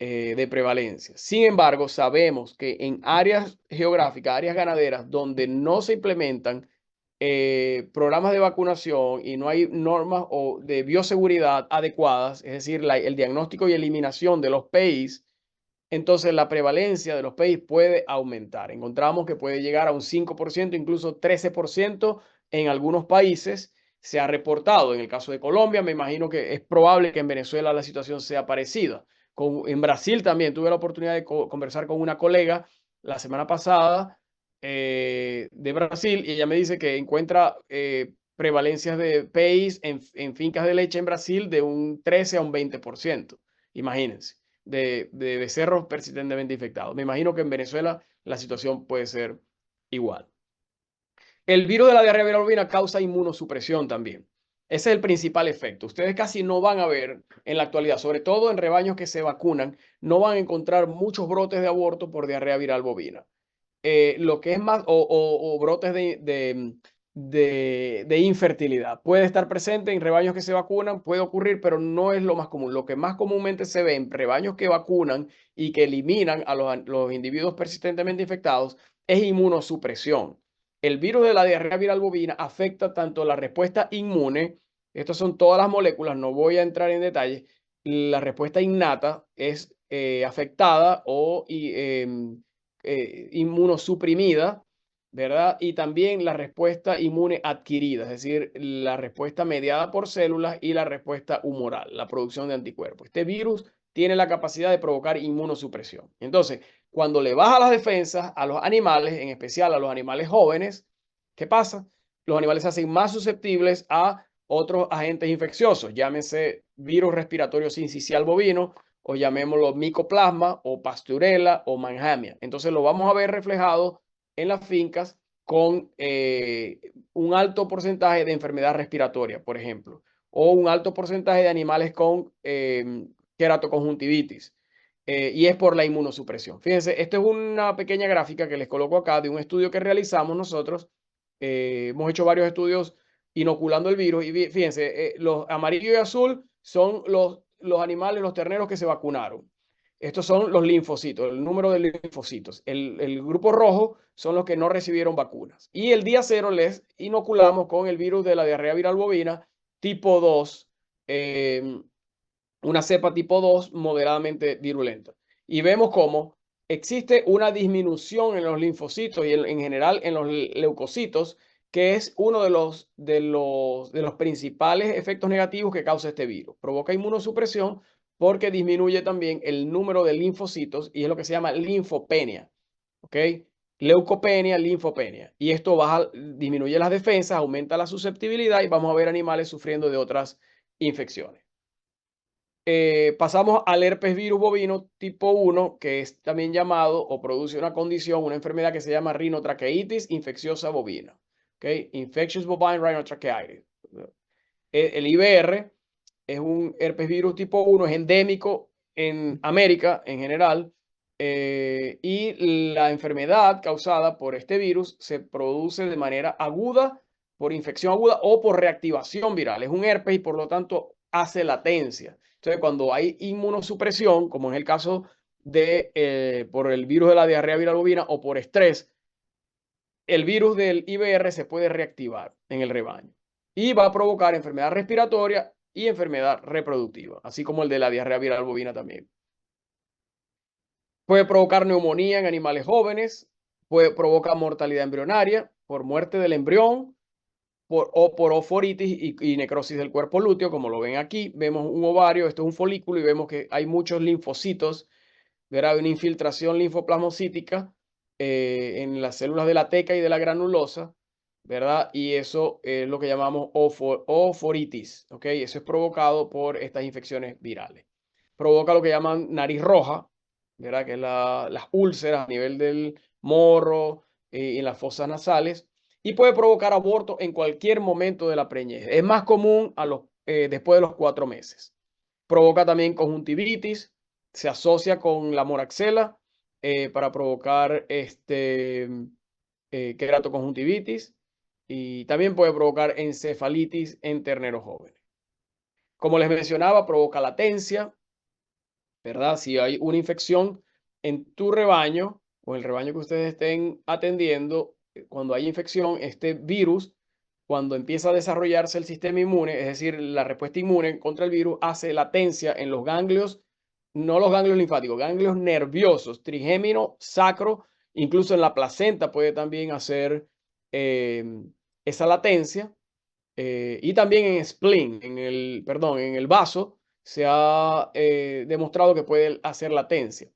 de prevalencia. Sin embargo, sabemos que en áreas geográficas, áreas ganaderas, donde no se implementan programas de vacunación y no hay normas de bioseguridad adecuadas, es decir, el diagnóstico y eliminación de los PIs, entonces la prevalencia de los PIs puede aumentar. Encontramos que puede llegar a un 5%, incluso 13% en algunos países. Se ha reportado, en el caso de Colombia, me imagino que es probable que en Venezuela la situación sea parecida. En Brasil también tuve la oportunidad de conversar con una colega la semana pasada de Brasil y ella me dice que encuentra prevalencias de PIs en fincas de leche en Brasil de un 13 a un 20%. Imagínense de becerros persistentemente infectados. Me imagino que en Venezuela la situación puede ser igual. El virus de la diarrea viral bovina causa inmunosupresión también. Ese es el principal efecto. Ustedes casi no van a ver en la actualidad, sobre todo en rebaños que se vacunan, no van a encontrar muchos brotes de aborto por diarrea viral bovina. Lo que es más, o brotes de infertilidad. Puede estar presente en rebaños que se vacunan, puede ocurrir, pero no es lo más común. Lo que más comúnmente se ve en rebaños que vacunan y que eliminan a los individuos persistentemente infectados es inmunosupresión. El virus de la diarrea viral bovina afecta tanto la respuesta inmune, estas son todas las moléculas, no voy a entrar en detalle, la respuesta innata es afectada o inmunosuprimida, ¿verdad? Y también la respuesta inmune adquirida, es decir, la respuesta mediada por células y la respuesta humoral, la producción de anticuerpos. Este virus tiene la capacidad de provocar inmunosupresión. Entonces, cuando le baja las defensas a los animales, en especial a los animales jóvenes, ¿qué pasa? Los animales se hacen más susceptibles a otros agentes infecciosos, llámense virus respiratorio sincicial bovino, o llamémoslo micoplasma o pasturela o manhamia. Entonces lo vamos a ver reflejado en las fincas con un alto porcentaje de enfermedad respiratoria, por ejemplo, o un alto porcentaje de animales con queratoconjuntivitis. Y es por la inmunosupresión. Fíjense, esta es una pequeña gráfica que les coloco acá de un estudio que realizamos nosotros. Hemos hecho varios estudios inoculando el virus y fíjense, los amarillo y azul son los animales, los terneros que se vacunaron. Estos son los linfocitos, el número de linfocitos. El grupo rojo son los que no recibieron vacunas. Y el día cero les inoculamos con el virus de la diarrea viral bovina tipo 2, una cepa tipo 2 moderadamente virulenta. Y vemos cómo existe una disminución en los linfocitos y en general en los leucocitos, que es uno de los principales efectos negativos que causa este virus. Provoca inmunosupresión porque disminuye también el número de linfocitos y es lo que se llama linfopenia. ¿Ok? leucopenia, linfopenia. Y esto disminuye las defensas, aumenta la susceptibilidad y vamos a ver animales sufriendo de otras infecciones. Pasamos al herpes virus bovino tipo 1, que es también llamado o produce una condición, una enfermedad que se llama rinotraqueitis infecciosa bovina. ¿Okay? Infectious bovine rhinotracheatis. El IBR es un herpes virus tipo 1, es endémico en América en general, y la enfermedad causada por este virus se produce de manera aguda, por infección aguda o por reactivación viral. Es un herpes y por lo tanto hace latencia. Entonces, cuando hay inmunosupresión, como en el caso de por el virus de la diarrea viral bovina o por estrés, el virus del IBR se puede reactivar en el rebaño y va a provocar enfermedad respiratoria y enfermedad reproductiva, así como el de la diarrea viral bovina también. Puede provocar neumonía en animales jóvenes, puede provocar mortalidad embrionaria por muerte del embrión o por oforitis y necrosis del cuerpo lúteo, como lo ven aquí. Vemos un ovario, esto es un folículo y vemos que hay muchos linfocitos, ¿verdad? Hay una infiltración linfoplasmocítica en las células de la teca y de la granulosa, ¿verdad? Y eso es lo que llamamos oforitis, ¿ok? Eso es provocado por estas infecciones virales. Provoca lo que llaman nariz roja, ¿verdad? Que es las úlceras a nivel del morro y en las fosas nasales. Y puede provocar aborto en cualquier momento de la preñez. Es más común después de los 4 meses. Provoca también conjuntivitis, se asocia con la moraxela para provocar queratoconjuntivitis y también puede provocar encefalitis en terneros jóvenes. Como les mencionaba, provoca latencia, ¿verdad? Si hay una infección en tu rebaño o el rebaño que ustedes estén atendiendo, cuando hay infección, este virus, cuando empieza a desarrollarse el sistema inmune, es decir, la respuesta inmune contra el virus, hace latencia en los ganglios, no los ganglios linfáticos, ganglios nerviosos, trigémino, sacro, incluso en la placenta puede también hacer esa latencia. Y también en spleen, en el vaso, se ha demostrado que puede hacer latencia.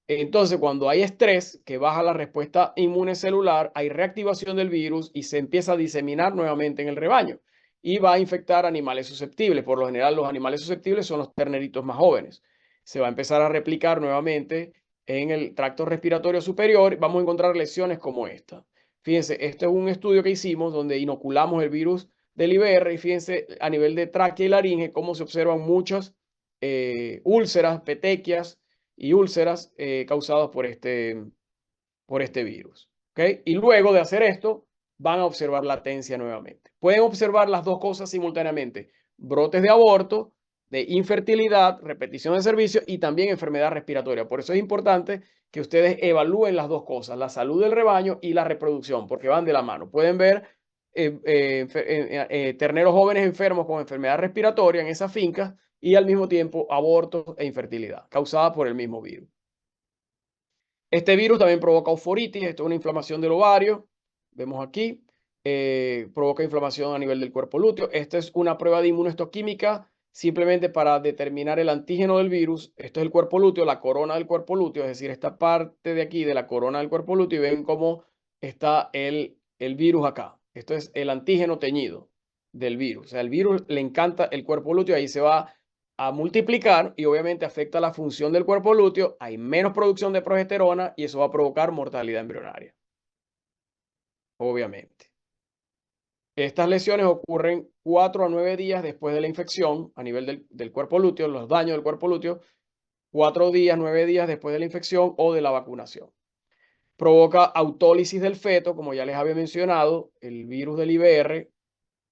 Entonces, cuando hay estrés que baja la respuesta inmune celular, hay reactivación del virus y se empieza a diseminar nuevamente en el rebaño y va a infectar animales susceptibles. Por lo general, los animales susceptibles son los terneritos más jóvenes. Se va a empezar a replicar nuevamente en el tracto respiratorio superior. Vamos a encontrar lesiones como esta. Fíjense, este es un estudio que hicimos donde inoculamos el virus del IBR y fíjense a nivel de tráquea y laringe cómo se observan muchas úlceras, petequias y úlceras causadas por este virus. ¿Okay? Y luego de hacer esto, van a observar latencia nuevamente. Pueden observar las dos cosas simultáneamente. Brotes de aborto, de infertilidad, repetición de servicio y también enfermedad respiratoria. Por eso es importante que ustedes evalúen las dos cosas, la salud del rebaño y la reproducción, porque van de la mano. Pueden ver terneros jóvenes enfermos con enfermedad respiratoria en esas fincas y al mismo tiempo abortos e infertilidad causada por el mismo virus. Este virus también provoca euforitis, esto es una inflamación del ovario, vemos aquí, provoca inflamación a nivel del cuerpo lúteo. Esta es una prueba de inmunohistoquímica simplemente para determinar el antígeno del virus. Esto es el cuerpo lúteo, la corona del cuerpo lúteo, es decir, esta parte de aquí de la corona del cuerpo lúteo y ven cómo está el virus acá. Esto es el antígeno teñido del virus. O sea, el virus le encanta el cuerpo lúteo, ahí se va a multiplicar y obviamente afecta la función del cuerpo lúteo, hay menos producción de progesterona y eso va a provocar mortalidad embrionaria, obviamente. Estas lesiones ocurren 4 a 9 días después de la infección a nivel del cuerpo lúteo, los daños del cuerpo lúteo, 4 días, 9 días después de la infección o de la vacunación. Provoca autólisis del feto, como ya les había mencionado, el virus del IBR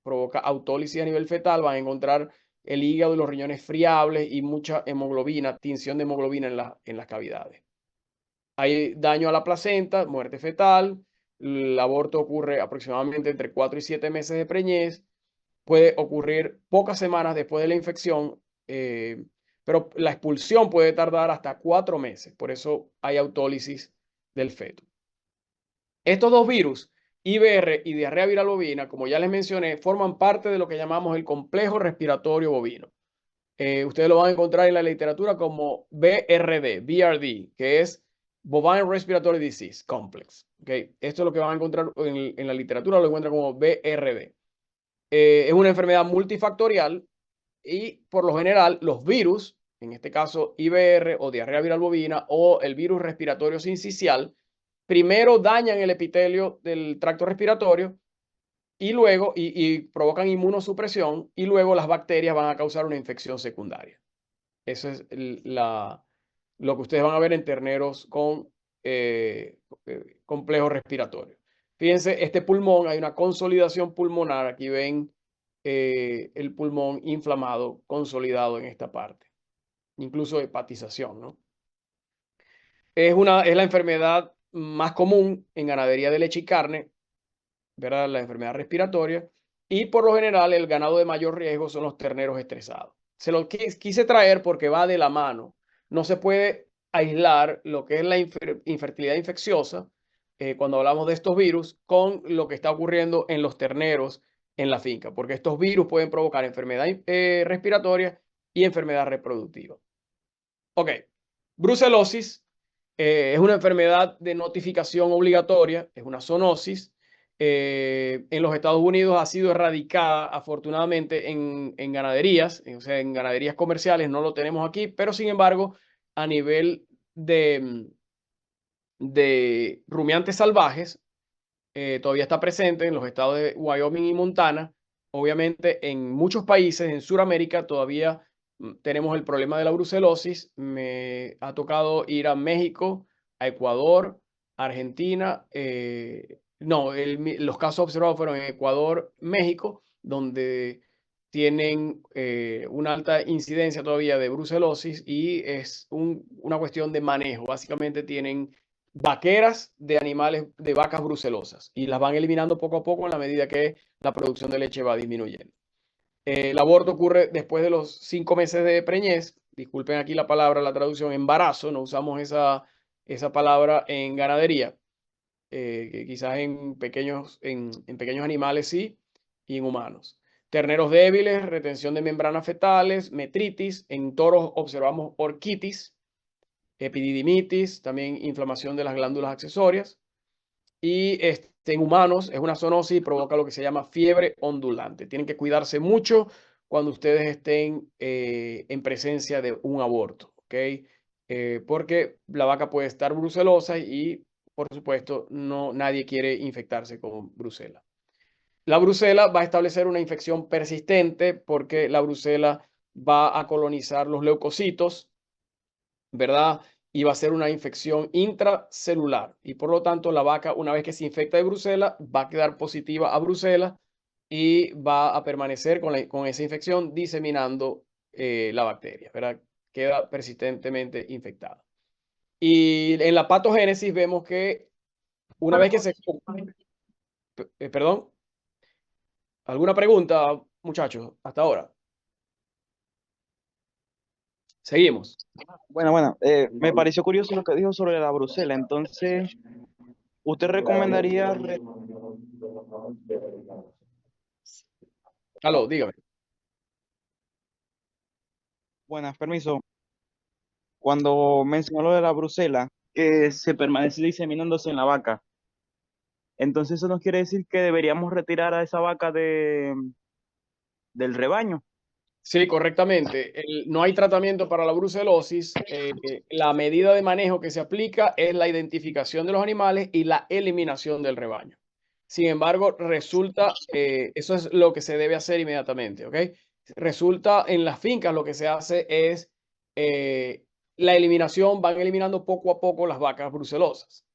provoca autólisis a nivel fetal, van a encontrar el hígado y los riñones friables y mucha hemoglobina, tinción de hemoglobina en las cavidades. Hay daño a la placenta, muerte fetal, el aborto ocurre aproximadamente entre 4 y 7 meses de preñez, puede ocurrir pocas semanas después de la infección, pero la expulsión puede tardar hasta 4 meses, por eso hay autólisis del feto. Estos dos virus, IBR y diarrea viral bovina, como ya les mencioné, forman parte de lo que llamamos el complejo respiratorio bovino. Ustedes lo van a encontrar en la literatura como BRD, que es Bovine Respiratory Disease Complex. ¿Okay? Esto es lo que van a encontrar en la literatura, lo encuentran como BRD. Es una enfermedad multifactorial y por lo general los virus, en este caso IBR o diarrea viral bovina o el virus respiratorio sincicial, primero dañan el epitelio del tracto respiratorio y luego provocan inmunosupresión y luego las bacterias van a causar una infección secundaria. Eso es lo que ustedes van a ver en terneros con complejo respiratorio. Fíjense, este pulmón, hay una consolidación pulmonar. Aquí ven el pulmón inflamado, consolidado en esta parte. Incluso hepatización, ¿no? Es la enfermedad más común en ganadería de leche y carne, ¿verdad? La enfermedad respiratoria. Y por lo general, el ganado de mayor riesgo son los terneros estresados. Se lo quise traer porque va de la mano. No se puede aislar lo que es la infertilidad infecciosa, cuando hablamos de estos virus, con lo que está ocurriendo en los terneros en la finca, porque estos virus pueden provocar enfermedad respiratoria y enfermedad reproductiva. Ok, brucelosis es una enfermedad de notificación obligatoria, es una zoonosis. En los Estados Unidos ha sido erradicada afortunadamente en ganaderías, o sea, en ganaderías comerciales no lo tenemos aquí, pero sin embargo, a nivel de rumiantes salvajes, todavía está presente en los estados de Wyoming y Montana. Obviamente, en muchos países en Sudamérica todavía tenemos el problema de la brucelosis. Me ha tocado ir a México, a Ecuador, Argentina. No, los casos observados fueron en Ecuador, México, donde tienen una alta incidencia todavía de brucelosis y es una cuestión de manejo. Básicamente tienen vaqueras de animales, de vacas brucelosas, y las van eliminando poco a poco en la medida que la producción de leche va disminuyendo. El aborto ocurre después de los 5 meses de preñez. Disculpen aquí la palabra, la traducción, embarazo, no usamos esa palabra en ganadería, que quizás en pequeños animales sí, y en humanos. Terneros débiles, retención de membranas fetales, metritis. En toros observamos orquitis, epididimitis, también inflamación de las glándulas accesorias. Y en humanos es una zoonosis y provoca lo que se llama fiebre ondulante. Tienen que cuidarse mucho cuando ustedes estén en presencia de un aborto, ¿ok? Porque la vaca puede estar brucelosa y, por supuesto, nadie quiere infectarse con brucela. La brucela va a establecer una infección persistente porque la brucela va a colonizar los leucocitos, ¿verdad? Y va a ser una infección intracelular. Y por lo tanto, la vaca, una vez que se infecta de brucela, va a quedar positiva a brucela y va a permanecer con esa infección diseminando la bacteria, ¿verdad? Queda persistentemente infectada. Y en la patogénesis vemos que una vez que se... perdón, ¿alguna pregunta, muchachos, hasta ahora? Seguimos. Bueno, me pareció curioso lo que dijo sobre la Brucela. Entonces, ¿usted recomendaría, Aló, dígame. bueno, permiso, cuando mencionó lo de la Brucela, que se permanece diseminándose en la vaca? Entonces, eso nos quiere decir que deberíamos retirar a esa vaca del rebaño. Sí, correctamente. No hay tratamiento para la brucelosis. La medida de manejo que se aplica es la identificación de los animales y la eliminación del rebaño. Sin embargo, eso es lo que se debe hacer inmediatamente, ¿ok? Resulta en las fincas lo que se hace es la eliminación, van eliminando poco a poco las vacas brucelosas.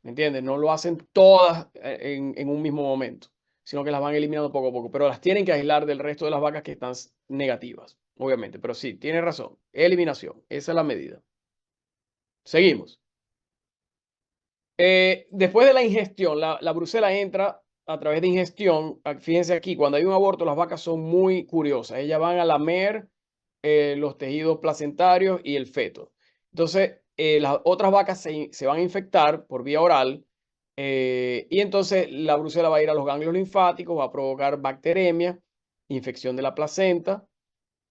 ¿Me entiendes? No lo hacen todas en un mismo momento, sino que las van eliminando poco a poco, pero las tienen que aislar del resto de las vacas que están negativas, obviamente. Pero sí, tiene razón. Eliminación, esa es la medida. Seguimos. Después de la ingestión, la brucela entra a través de ingestión. Fíjense aquí, cuando hay un aborto, las vacas son muy curiosas. Ellas van a lamer los tejidos placentarios y el feto. Entonces, las otras vacas se van a infectar por vía oral, y entonces la brucela va a ir a los ganglios linfáticos, va a provocar bacteremia, infección de la placenta,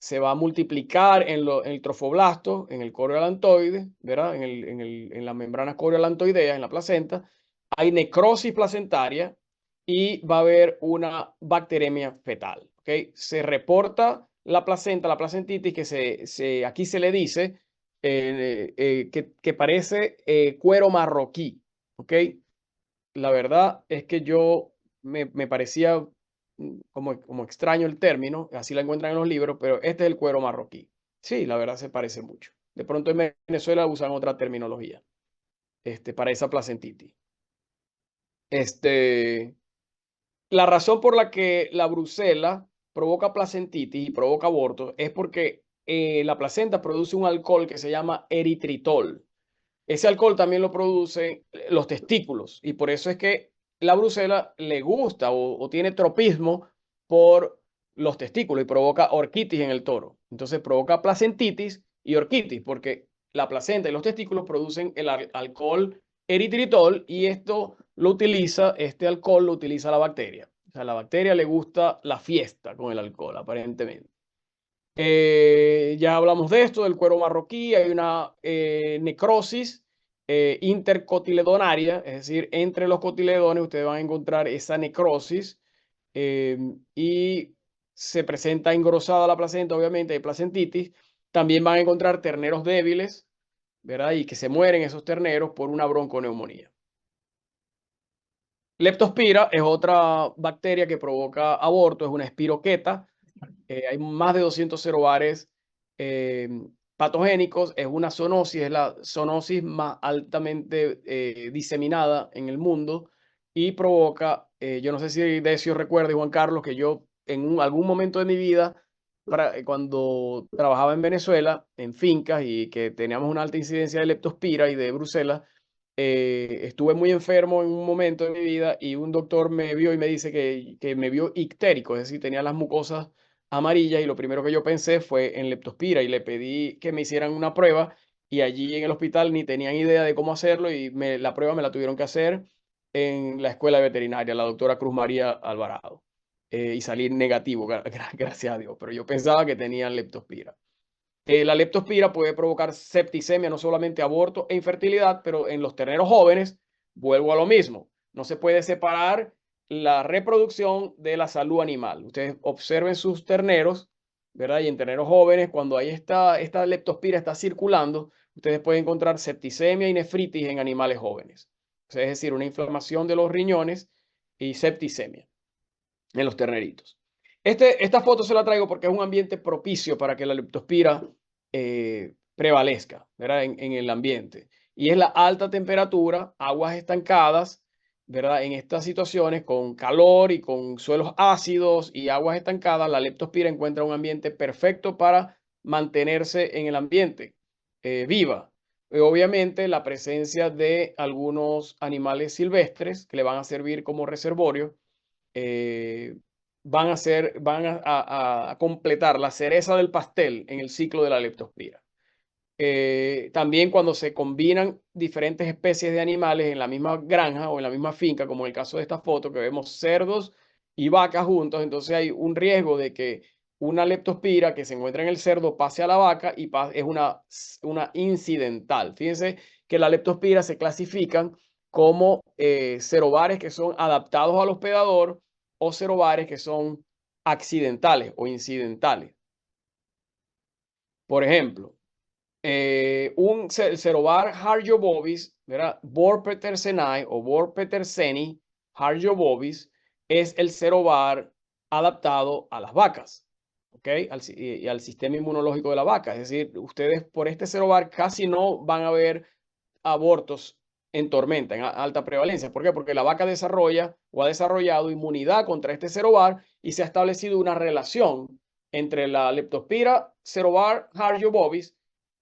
se va a multiplicar en el trofoblasto, en el coriolantoide, ¿verdad? En la membrana coriolantoidea, en la placenta. Hay necrosis placentaria y va a haber una bacteremia fetal, ¿ok? Se reporta la placenta, la placentitis, que aquí se le dice que parece cuero marroquí, ¿ok? La verdad es que me parecía como extraño el término, así la encuentran en los libros, pero este es el cuero marroquí. Sí, la verdad se parece mucho. De pronto en Venezuela usan otra terminología para esa placentitis. Este, la razón por la que la brucela provoca placentitis y provoca aborto es porque la placenta produce un alcohol que se llama eritritol. Ese alcohol también lo producen los testículos y por eso es que la brucela le gusta o tiene tropismo por los testículos y provoca orquitis en el toro. Entonces provoca placentitis y orquitis porque la placenta y los testículos producen el alcohol eritritol y este alcohol lo utiliza la bacteria. O sea, a la bacteria le gusta la fiesta con el alcohol, aparentemente. Ya hablamos de esto, del cuero marroquí. Hay una necrosis intercotiledonaria, es decir, entre los cotiledones ustedes van a encontrar esa necrosis eh, y se presenta engrosada la placenta, obviamente, hay placentitis. También van a encontrar terneros débiles, ¿verdad? Y que se mueren esos terneros por una bronconeumonía. Leptospira es otra bacteria que provoca aborto, es una espiroqueta. Hay más de 200 cerobares eh, patogénicos. Es una zoonosis, es la zoonosis más altamente diseminada en el mundo y provoca, yo no sé si Decio recuerda, Juan Carlos, que yo en algún momento de mi vida, cuando trabajaba en Venezuela, en fincas y que teníamos una alta incidencia de leptospira y de brucela, estuve muy enfermo en un momento de mi vida y un doctor me vio y me dice que me vio ictérico, es decir, tenía las mucosas amarillas y lo primero que yo pensé fue en leptospira y le pedí que me hicieran una prueba y allí en el hospital ni tenían idea de cómo hacerlo y la prueba me la tuvieron que hacer en la escuela de veterinaria, la doctora Cruz María Alvarado, y salir negativo, gracias a Dios, pero yo pensaba que tenía leptospira. La leptospira puede provocar septicemia, no solamente aborto e infertilidad, pero en los terneros jóvenes, vuelvo a lo mismo. No se puede separar la reproducción de la salud animal. Ustedes observen sus terneros, ¿verdad? Y en terneros jóvenes, cuando ahí esta leptospira está circulando, ustedes pueden encontrar septicemia y nefritis en animales jóvenes. O sea, es decir, una inflamación de los riñones y septicemia en los terneritos. Esta foto se la traigo porque es un ambiente propicio para que la leptospira prevalezca, ¿verdad? En el ambiente. Y es la alta temperatura, aguas estancadas, ¿verdad? En estas situaciones con calor y con suelos ácidos y aguas estancadas, la leptospira encuentra un ambiente perfecto para mantenerse en el ambiente viva. Obviamente la presencia de algunos animales silvestres que le van a servir como reservorio eh, van a completar la cereza del pastel en el ciclo de la leptospira. También cuando se combinan diferentes especies de animales en la misma granja o en la misma finca, como en el caso de esta foto que vemos cerdos y vacas juntos, entonces hay un riesgo de que una leptospira que se encuentra en el cerdo pase a la vaca y es una incidental. Fíjense que la leptospira se clasifican como cerobares que son adaptados al hospedador o cerobares que son accidentales o incidentales. Por ejemplo, el cerobar Harjobovis, ¿verdad? Bor peterseni o Bor peterseni Harjobovis es el cerobar adaptado a las vacas, ¿ok? Y al sistema inmunológico de la vaca. Es decir, ustedes por este cerobar casi no van a ver abortos en tormenta, en alta prevalencia. ¿Por qué? Porque la vaca desarrolla o ha desarrollado inmunidad contra este cerobar y se ha establecido una relación entre la leptospira cerobar Harjobovis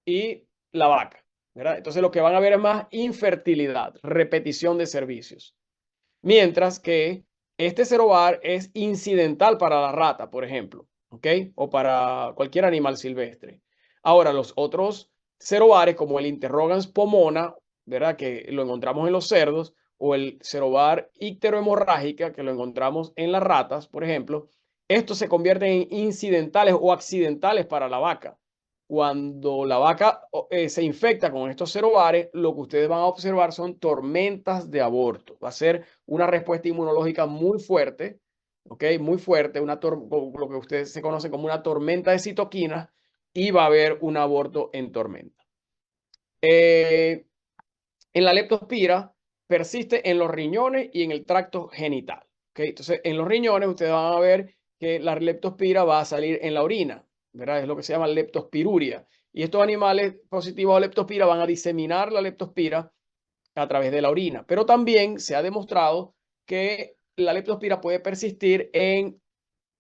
y la vaca, ¿verdad? Entonces lo que van a ver es más infertilidad, repetición de servicios. Mientras que este cerobar es incidental para la rata, por ejemplo, ¿ok? O para cualquier animal silvestre. Ahora, los otros cerobares, como el Interrogans pomona, ¿verdad? Que lo encontramos en los cerdos, o el cerobar icterohemorrágica, que lo encontramos en las ratas, por ejemplo, estos se convierten en incidentales o accidentales para la vaca. Cuando la vaca se infecta con estos serobares, lo que ustedes van a observar son tormentas de aborto. Va a ser una respuesta inmunológica muy fuerte, ¿ok? Muy fuerte, lo que ustedes se conocen como una tormenta de citoquinas, y va a haber un aborto en tormenta. En la leptospira persiste en los riñones y en el tracto genital. ¿Okay? Entonces, en los riñones ustedes van a ver que la leptospira va a salir en la orina, ¿verdad? Es lo que se llama leptospiruria. Y estos animales positivos a leptospira van a diseminar la leptospira a través de la orina. Pero también se ha demostrado que la leptospira puede persistir en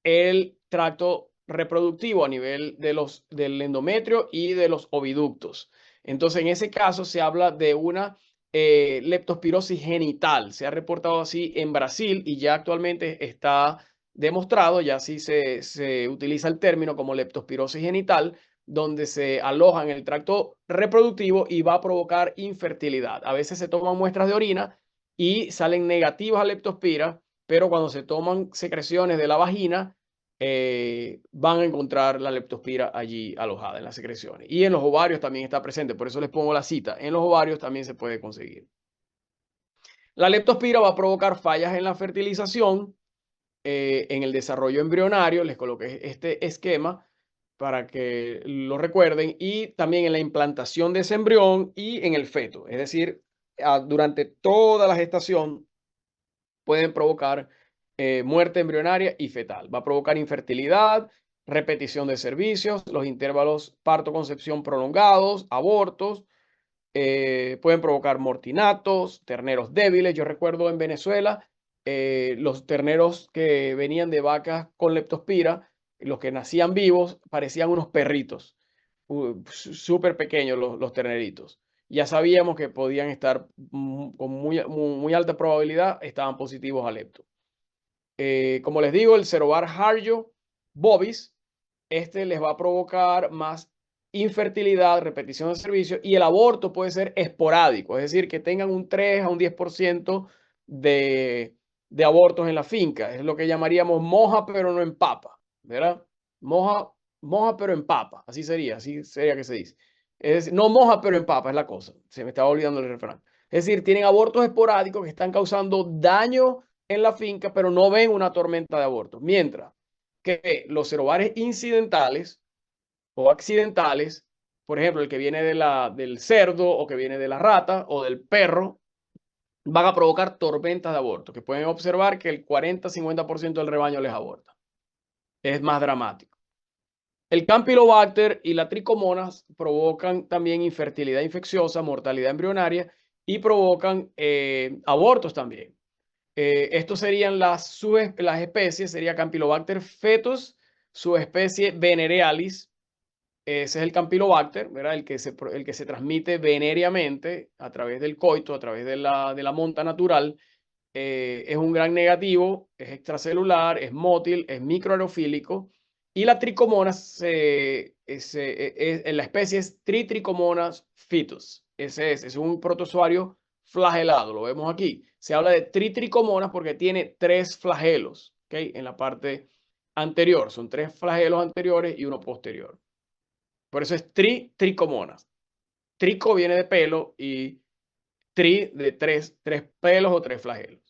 el tracto reproductivo a nivel del endometrio y de los oviductos. Entonces, en ese caso se habla de una leptospirosis genital. Se ha reportado así en Brasil y ya actualmente está demostrado, ya sí se utiliza el término como leptospirosis genital, donde se aloja en el tracto reproductivo y va a provocar infertilidad. A veces se toman muestras de orina y salen negativas a leptospira, pero cuando se toman secreciones de la vagina, van a encontrar la leptospira allí alojada en las secreciones. Y en los ovarios también está presente, por eso les pongo la cita. En los ovarios también se puede conseguir. La leptospira va a provocar fallas en la fertilización, en el desarrollo embrionario. Les coloqué este esquema para que lo recuerden, y también en la implantación de ese embrión y en el feto. Es decir, durante toda la gestación pueden provocar muerte embrionaria y fetal. Va a provocar infertilidad, repetición de servicios, los intervalos parto-concepción prolongados, abortos, pueden provocar mortinatos, terneros débiles. Yo recuerdo en Venezuela, los terneros que venían de vacas con leptospira, los que nacían vivos, parecían unos perritos, súper pequeños los terneritos. Ya sabíamos que podían estar con muy alta probabilidad, estaban positivos a lepto. Como les digo, el Cerobar Harjo bovis, este les va a provocar más infertilidad, repetición de servicio, y el aborto puede ser esporádico, es decir, que tengan un 3 a un 10% de abortos en la finca. Es lo que llamaríamos moja pero no empapa, ¿verdad? Moja, moja pero empapa, así sería que se dice. Es decir, no moja pero empapa es la cosa, se me estaba olvidando el refrán. Es decir, tienen abortos esporádicos que están causando daño en la finca, pero no ven una tormenta de abortos. Mientras que los serobares incidentales o accidentales, por ejemplo, el que viene del cerdo o que viene de la rata o del perro, van a provocar tormentas de aborto, que pueden observar que el 40-50% del rebaño les aborta. Es más dramático. El Campylobacter y la Trichomonas provocan también infertilidad infecciosa, mortalidad embrionaria y provocan abortos también. Estos serían las especies, sería Campylobacter fetus, subespecie venerealis. Ese es el Campylobacter, ¿verdad? El que se transmite venéreamente a través del coito, a través de la monta natural. Es un gran negativo, es extracelular, es mótil, es microaerofílico. Y la tricomonas, la especie es Tritricomonas fetus. Ese es un protozoario flagelado, lo vemos aquí. Se habla de tritricomonas porque tiene 3 flagelos, ¿ok? En la parte anterior. Son 3 flagelos anteriores y uno posterior. Por eso es tricomonas. Trico viene de pelo y tri de 3 pelos o 3 flagelos.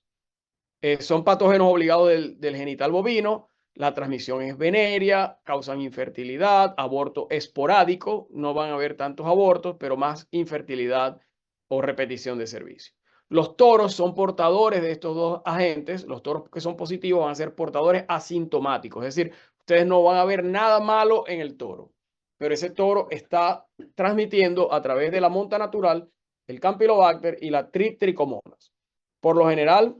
Son patógenos obligados del genital bovino. La transmisión es venérea, causan infertilidad, aborto esporádico. No van a haber tantos abortos, pero más infertilidad o repetición de servicio. Los toros son portadores de estos dos agentes. Los toros que son positivos van a ser portadores asintomáticos. Es decir, ustedes no van a ver nada malo en el toro, pero ese toro está transmitiendo a través de la monta natural el Campylobacter y la Trichomonas. Por lo general,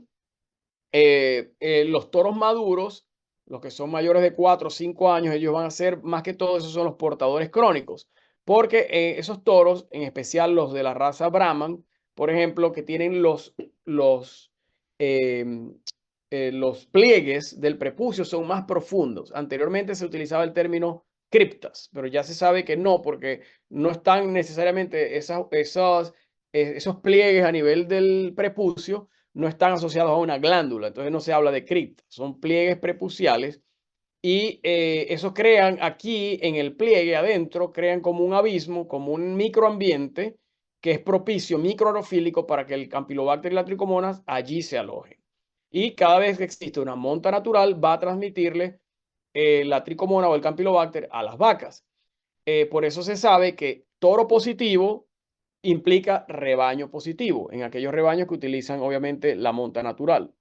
los toros maduros, los que son mayores de 4 o 5 años, ellos van a ser más que todo, esos son los portadores crónicos, porque esos toros, en especial los de la raza Brahman, por ejemplo, que tienen em, los pliegues del prepucio son más profundos. Anteriormente se utilizaba el término criptas, pero ya se sabe que no, porque no están necesariamente esos pliegues a nivel del prepucio no están asociados a una glándula, entonces no se habla de cripta, son pliegues prepuciales Y eso crean aquí en el pliegue adentro, crean como un abismo, como un microambiente que es propicio, microaerofílico, para que el Campylobacter y la Trichomonas allí se alojen. Y cada vez que existe una monta natural, va a transmitirle la tricomona o el Campylobacter a las vacas. Por eso se sabe que toro positivo implica rebaño positivo, en aquellos rebaños que utilizan obviamente la monta natural.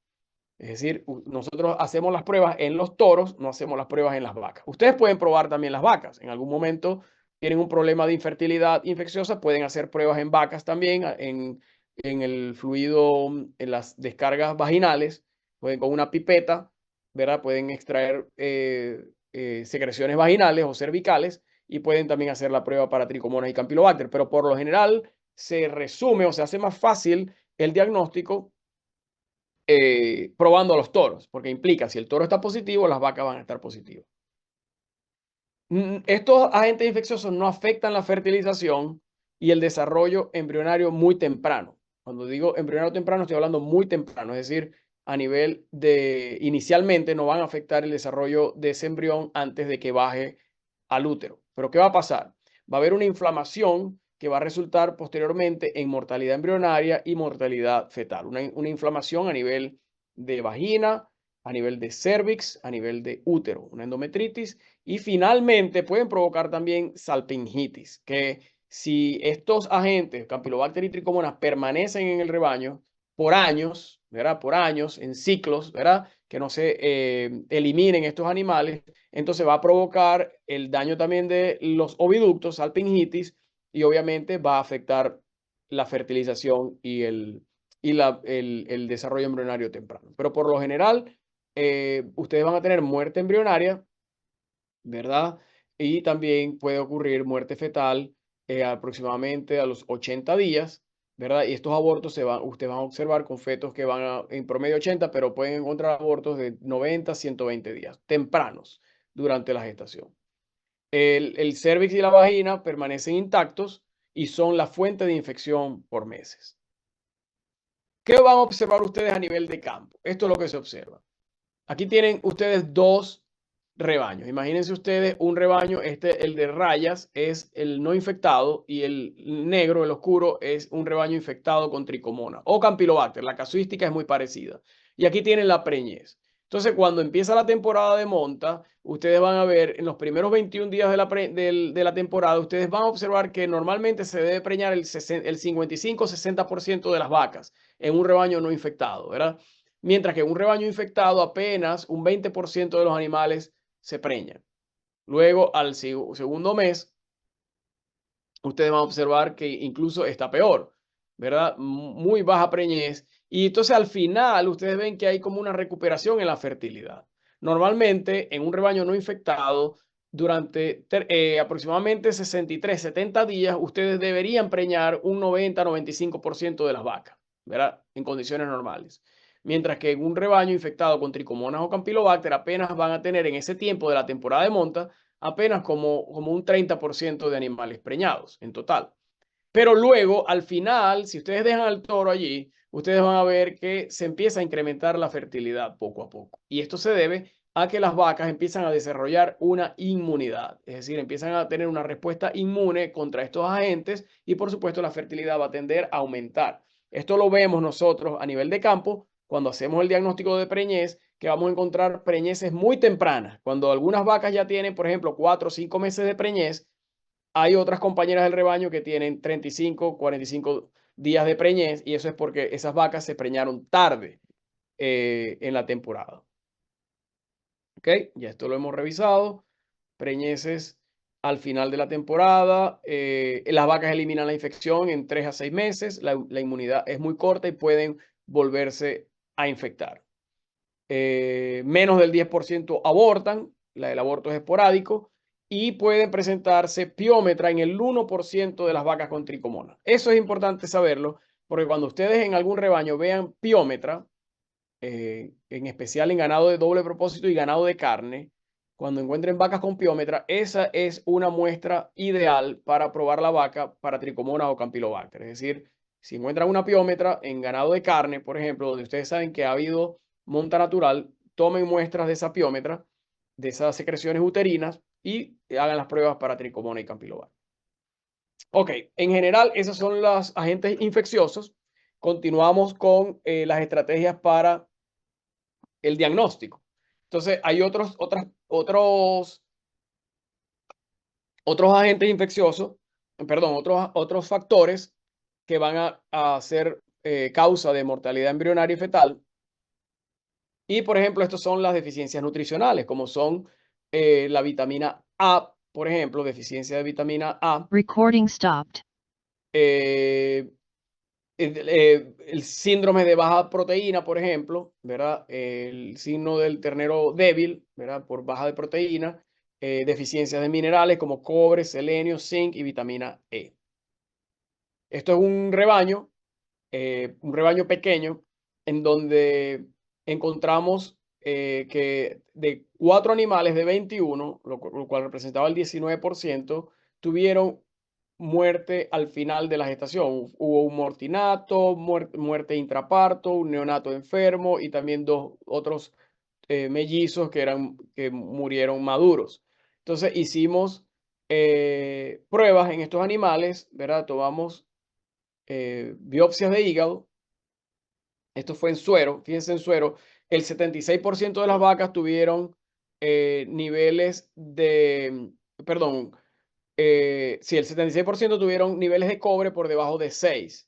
Es decir, nosotros hacemos las pruebas en los toros, no hacemos las pruebas en las vacas. Ustedes pueden probar también las vacas. En algún momento tienen un problema de infertilidad infecciosa, pueden hacer pruebas en vacas también, en el fluido, en las descargas vaginales, pueden con una pipeta, ¿verdad? Pueden extraer secreciones vaginales o cervicales y pueden también hacer la prueba para tricomonas y campylobacter. Pero por lo general se resume o se hace más fácil el diagnóstico probando a los toros, porque implica si el toro está positivo, las vacas van a estar positivas. Estos agentes infecciosos no afectan la fertilización y el desarrollo embrionario muy temprano. Cuando digo embrionario temprano, estoy hablando muy temprano, es decir, a nivel de, inicialmente no van a afectar el desarrollo de ese embrión antes de que baje al útero. Pero ¿qué va a pasar? Va a haber una inflamación que va a resultar posteriormente en mortalidad embrionaria y mortalidad fetal. Una inflamación a nivel de vagina, a nivel de cervix, a nivel de útero, una endometritis y finalmente pueden provocar también salpingitis, que si estos agentes, Campylobacter y Trichomonas, permanecen en el rebaño por años, ¿verdad? Por años, en ciclos, ¿verdad? Que no se eliminen estos animales, entonces va a provocar el daño también de los oviductos, salpingitis, y obviamente va a afectar la fertilización y el desarrollo embrionario temprano. Pero por lo general, ustedes van a tener muerte embrionaria, ¿verdad? Y también puede ocurrir muerte fetal aproximadamente a los 80 días, ¿verdad? Y estos abortos ustedes van a observar con fetos que van en promedio 80, pero pueden encontrar abortos de 90 a 120 días, tempranos durante la gestación. El cérvix y la vagina permanecen intactos y son la fuente de infección por meses. ¿Qué van a observar ustedes a nivel de campo? Esto es lo que se observa. Aquí tienen ustedes dos rebaños. Imagínense ustedes un rebaño, el de rayas, es el no infectado y el negro, el oscuro, es un rebaño infectado con tricomona o campylobacter. La casuística es muy parecida. Y aquí tienen la preñez. Entonces, cuando empieza la temporada de monta, ustedes van a ver en los primeros 21 días de la temporada, ustedes van a observar que normalmente se debe preñar el 55-60% de las vacas en un rebaño no infectado, ¿verdad? Mientras que en un rebaño infectado apenas un 20% de los animales se preñan. Luego, al segundo mes, ustedes van a observar que incluso está peor, ¿verdad? Muy baja preñez. Y entonces al final ustedes ven que hay como una recuperación en la fertilidad. Normalmente en un rebaño no infectado, durante aproximadamente 63, 70 días, ustedes deberían preñar un 90-95% de las vacas, ¿verdad? En condiciones normales. Mientras que en un rebaño infectado con tricomonas o campylobacter apenas van a tener en ese tiempo de la temporada de monta apenas como un 30% de animales preñados en total. Pero luego, al final, si ustedes dejan al toro allí, ustedes van a ver que se empieza a incrementar la fertilidad poco a poco. Y esto se debe a que las vacas empiezan a desarrollar una inmunidad, es decir, empiezan a tener una respuesta inmune contra estos agentes y por supuesto la fertilidad va a tender a aumentar. Esto lo vemos nosotros a nivel de campo cuando hacemos el diagnóstico de preñez, que vamos a encontrar preñeces muy tempranas. Cuando algunas vacas ya tienen, por ejemplo, 4 o 5 meses de preñez, hay otras compañeras del rebaño que tienen 35, 45 días de preñez y eso es porque esas vacas se preñaron tarde en la temporada. ¿Ok? Ya esto lo hemos revisado. Preñeces al final de la temporada. Las vacas eliminan la infección en 3 a 6 meses. La inmunidad es muy corta y pueden volverse a infectar. Menos del 10% abortan. El aborto es esporádico. Y pueden presentarse piómetra en el 1% de las vacas con tricomona. Eso es importante saberlo, porque cuando ustedes en algún rebaño vean piómetra, en especial en ganado de doble propósito y ganado de carne, cuando encuentren vacas con piómetra, esa es una muestra ideal para probar la vaca para tricomona o campylobacter. Es decir, si encuentran una piómetra en ganado de carne, por ejemplo, donde ustedes saben que ha habido monta natural, tomen muestras de esa piómetra de esas secreciones uterinas y hagan las pruebas para tricomona y campilobar. Ok, en general, esos son los agentes infecciosos. Continuamos con las estrategias para el diagnóstico. Entonces, hay otros agentes infecciosos, perdón, otros factores que van a ser causa de mortalidad embrionaria y fetal. Y, por ejemplo, estos son las deficiencias nutricionales, como son la vitamina A, por ejemplo, deficiencia de vitamina A. Recording stopped. eh, el síndrome de baja proteína, por ejemplo, ¿verdad? El signo del ternero débil, ¿verdad? Por baja de proteína, deficiencias de minerales como cobre, selenio, zinc y vitamina E. Esto es un rebaño pequeño, en donde encontramos que de 4 animales de 21, lo cual representaba el 19%, tuvieron muerte al final de la gestación. Hubo un mortinato, muerte intraparto, un neonato enfermo y también dos otros mellizos que murieron maduros. Entonces hicimos pruebas en estos animales, ¿verdad? Tomamos biopsias de hígado. Esto fue en suero, fíjense en suero. El 76% de las vacas tuvieron niveles de, perdón, sí, el 76% tuvieron niveles de cobre por debajo de 6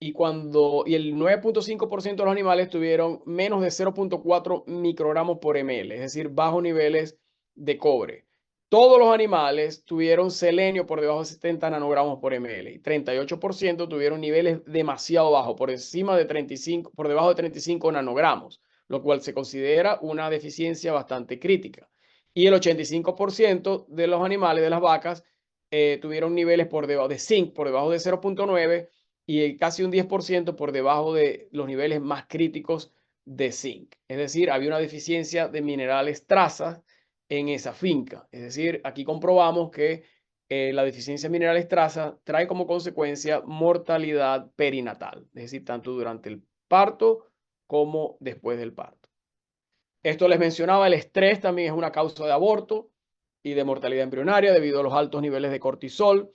y el 9.5% de los animales tuvieron menos de 0.4 microgramos por ml, es decir, bajos niveles de cobre. Todos los animales tuvieron selenio por debajo de 70 nanogramos por ml y 38% tuvieron niveles demasiado bajos, por debajo de 35 nanogramos, lo cual se considera una deficiencia bastante crítica. Y el 85% de los animales, de las vacas, tuvieron niveles por debajo de zinc, por debajo de 0.9 y casi un 10% por debajo de los niveles más críticos de zinc. Es decir, había una deficiencia de minerales trazas en esa finca. Es decir, aquí comprobamos que la deficiencia de minerales traza trae como consecuencia mortalidad perinatal, es decir, tanto durante el parto como después del parto. Esto les mencionaba, el estrés también es una causa de aborto y de mortalidad embrionaria debido a los altos niveles de cortisol.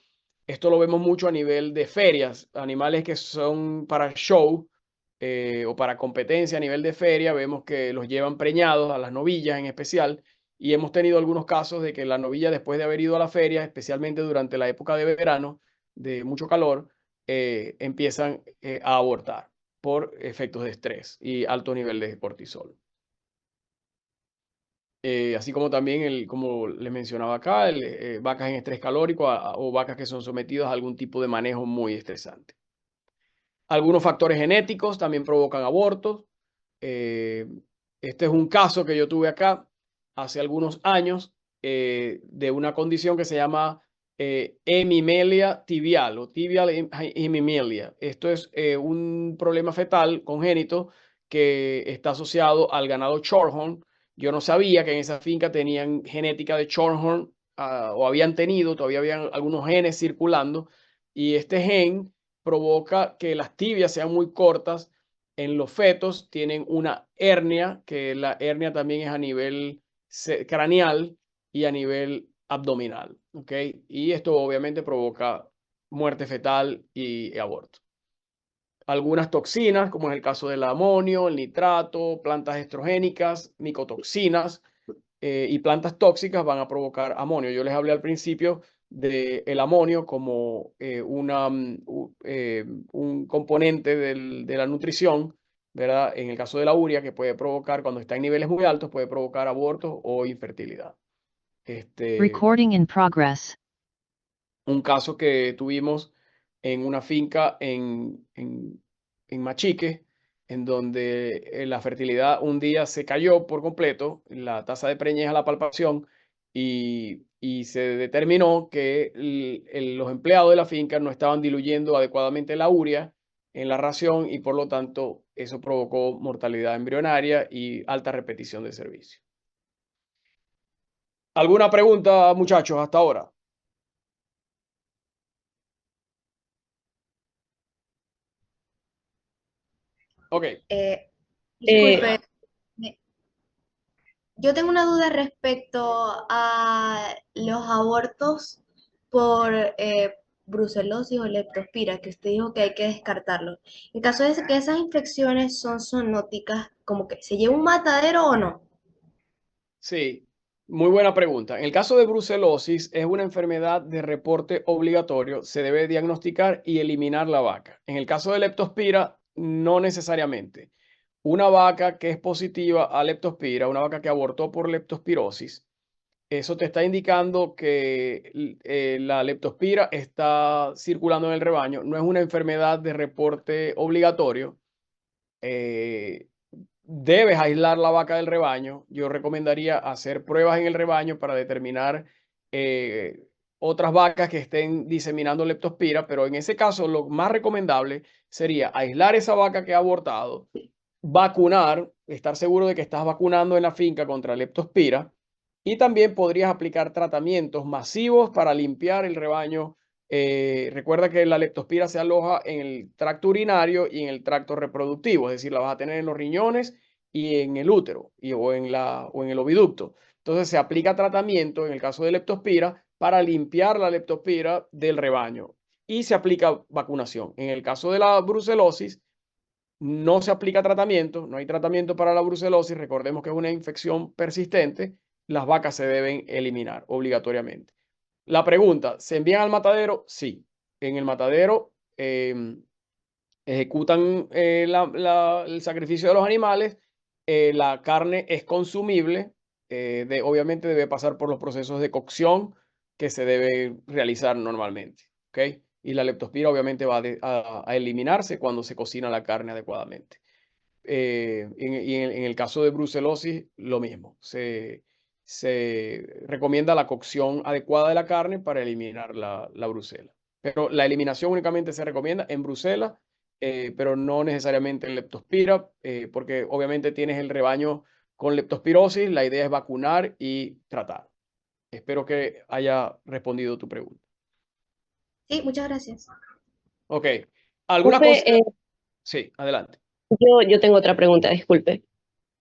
Esto lo vemos mucho a nivel de ferias, animales que son para show o para competencia a nivel de feria, vemos que los llevan preñados, a las novillas en especial, y hemos tenido algunos casos de que la novilla después de haber ido a la feria, especialmente durante la época de verano, de mucho calor, empiezan a abortar por efectos de estrés y alto nivel de cortisol. Así como también, como les mencionaba acá, vacas en estrés calórico o vacas que son sometidas a algún tipo de manejo muy estresante. Algunos factores genéticos también provocan abortos. Eh, este es un caso que yo tuve acá hace algunos años de una condición que se llama hemimelia tibial o tibial hemimelia. Esto es un problema fetal congénito que está asociado al ganado Shorthorn. Yo no sabía que en esa finca tenían genética de Shorthorn o habían tenido, todavía habían algunos genes circulando y este gen provoca que las tibias sean muy cortas en los fetos, tienen una hernia, que la hernia también es a nivel craneal y a nivel abdominal, ¿ok? Y esto obviamente provoca muerte fetal y aborto. Algunas toxinas, como en el caso del amonio, el nitrato, plantas estrogénicas, micotoxinas y plantas tóxicas van a provocar amonio. Yo les hablé al principio del amonio como un componente de la nutrición, ¿verdad? En el caso de la urea, que puede provocar, cuando está en niveles muy altos, puede provocar abortos o infertilidad. Recording in progress. Un caso que tuvimos en una finca en Machique, en donde la fertilidad un día se cayó por completo, la tasa de preñez a la palpación, y se determinó que los empleados de la finca no estaban diluyendo adecuadamente la urea en la ración y por lo tanto eso provocó mortalidad embrionaria y alta repetición de servicio. ¿Alguna pregunta, muchachos, hasta ahora? Ok. Disculpe, me- Yo tengo una duda respecto a los abortos por brucelosis o leptospira, que usted dijo que hay que descartarlo. En caso de que esas infecciones son zoonóticas, ¿como que se lleva un matadero o no? Sí, muy buena pregunta. En el caso de brucelosis, es una enfermedad de reporte obligatorio. Se debe diagnosticar y eliminar la vaca. En el caso de leptospira, no necesariamente. Una vaca que es positiva a leptospira, una vaca que abortó por leptospirosis, eso te está indicando que la leptospira está circulando en el rebaño. No es una enfermedad de reporte obligatorio. eh, Debes aislar la vaca del rebaño. Yo recomendaría hacer pruebas en el rebaño para determinar eh, otras vacas que estén diseminando leptospira, pero en ese caso lo más recomendable sería aislar esa vaca que ha abortado, vacunar, estar seguro de que estás vacunando en la finca contra leptospira y también podrías aplicar tratamientos masivos para limpiar el rebaño. Recuerda que la leptospira se aloja en el tracto urinario y en el tracto reproductivo, es decir, la vas a tener en los riñones y en el útero o en el oviducto. Entonces se aplica tratamiento en el caso de leptospira para limpiar la leptospira del rebaño y se aplica vacunación. En el caso de la brucelosis, no se aplica tratamiento, no hay tratamiento para la brucelosis. Recordemos que es una infección persistente. Las vacas se deben eliminar obligatoriamente. La pregunta, ¿se envían al matadero? Sí. En el matadero ejecutan el sacrificio de los animales. La carne es consumible. Obviamente debe pasar por los procesos de cocción que se debe realizar normalmente. ¿Ok? Y la leptospira obviamente va a eliminarse cuando se cocina la carne adecuadamente. En el caso de brucelosis, lo mismo. Se recomienda la cocción adecuada de la carne para eliminar la brucela. Pero la eliminación únicamente se recomienda en brucela, pero no necesariamente en leptospira, porque obviamente tienes el rebaño con leptospirosis. La idea es vacunar y tratar. Espero que haya respondido tu pregunta. Sí, muchas gracias. Ok. ¿Alguna Profe, cosa? Sí, adelante. yo tengo otra pregunta, disculpe,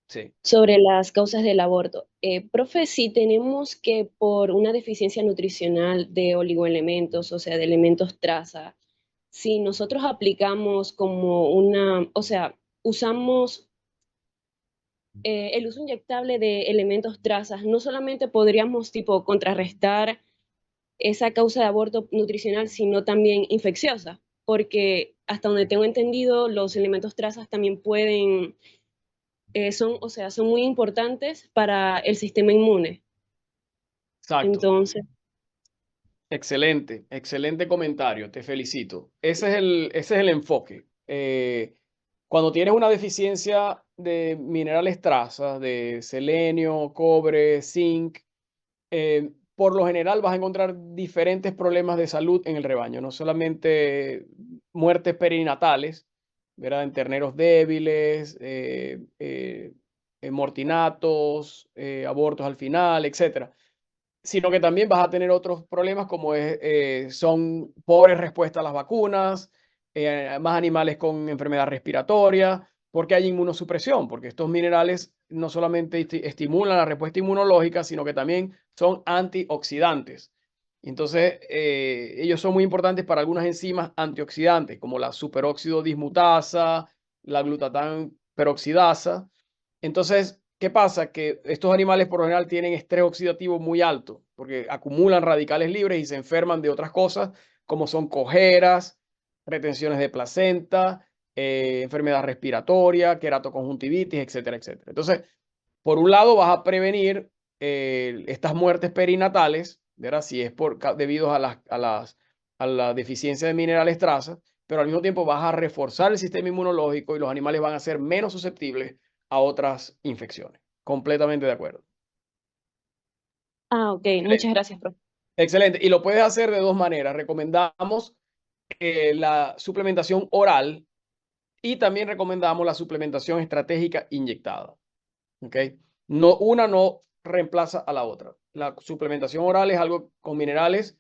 Sí. sobre las causas del aborto. Profe, si tenemos que por una deficiencia nutricional de oligoelementos, o sea, de elementos traza, si nosotros aplicamos como o sea, usamos el uso inyectable de elementos trazas, no solamente podríamos tipo contrarrestar esa causa de aborto nutricional, sino también infecciosa, porque hasta donde tengo entendido, los elementos trazas también pueden, o sea, son muy importantes para el sistema inmune. Exacto. Entonces, Excelente, excelente comentario, te felicito. Ese es el enfoque. Cuando tienes una deficiencia de minerales traza, de selenio, cobre, zinc, por lo general vas a encontrar diferentes problemas de salud en el rebaño, no solamente muertes perinatales, ¿verdad? En terneros débiles, mortinatos, abortos al final, etcétera, sino que también vas a tener otros problemas como son pobres respuestas a las vacunas, más animales con enfermedad respiratoria, porque hay inmunosupresión, porque estos minerales no solamente estimulan la respuesta inmunológica, sino que también son antioxidantes. Entonces, ellos son muy importantes para algunas enzimas antioxidantes, como la superóxido dismutasa, la glutatán peroxidasa. Entonces, ¿qué pasa? Que estos animales por lo general tienen estrés oxidativo muy alto porque acumulan radicales libres y se enferman de otras cosas como son cojeras, retenciones de placenta, enfermedad respiratoria, queratoconjuntivitis, etcétera, etcétera. Entonces, por un lado vas a prevenir estas muertes perinatales, ¿verdad? Si es debido a la deficiencia de minerales traza, pero al mismo tiempo vas a reforzar el sistema inmunológico y los animales van a ser menos susceptibles a otras infecciones. Completamente de acuerdo. ok, muchas gracias, profe. Excelente. Y lo puedes hacer de dos maneras. Recomendamos la suplementación oral y también recomendamos la suplementación estratégica inyectada. ¿Ok? Una no reemplaza a la otra. La suplementación oral es algo con minerales,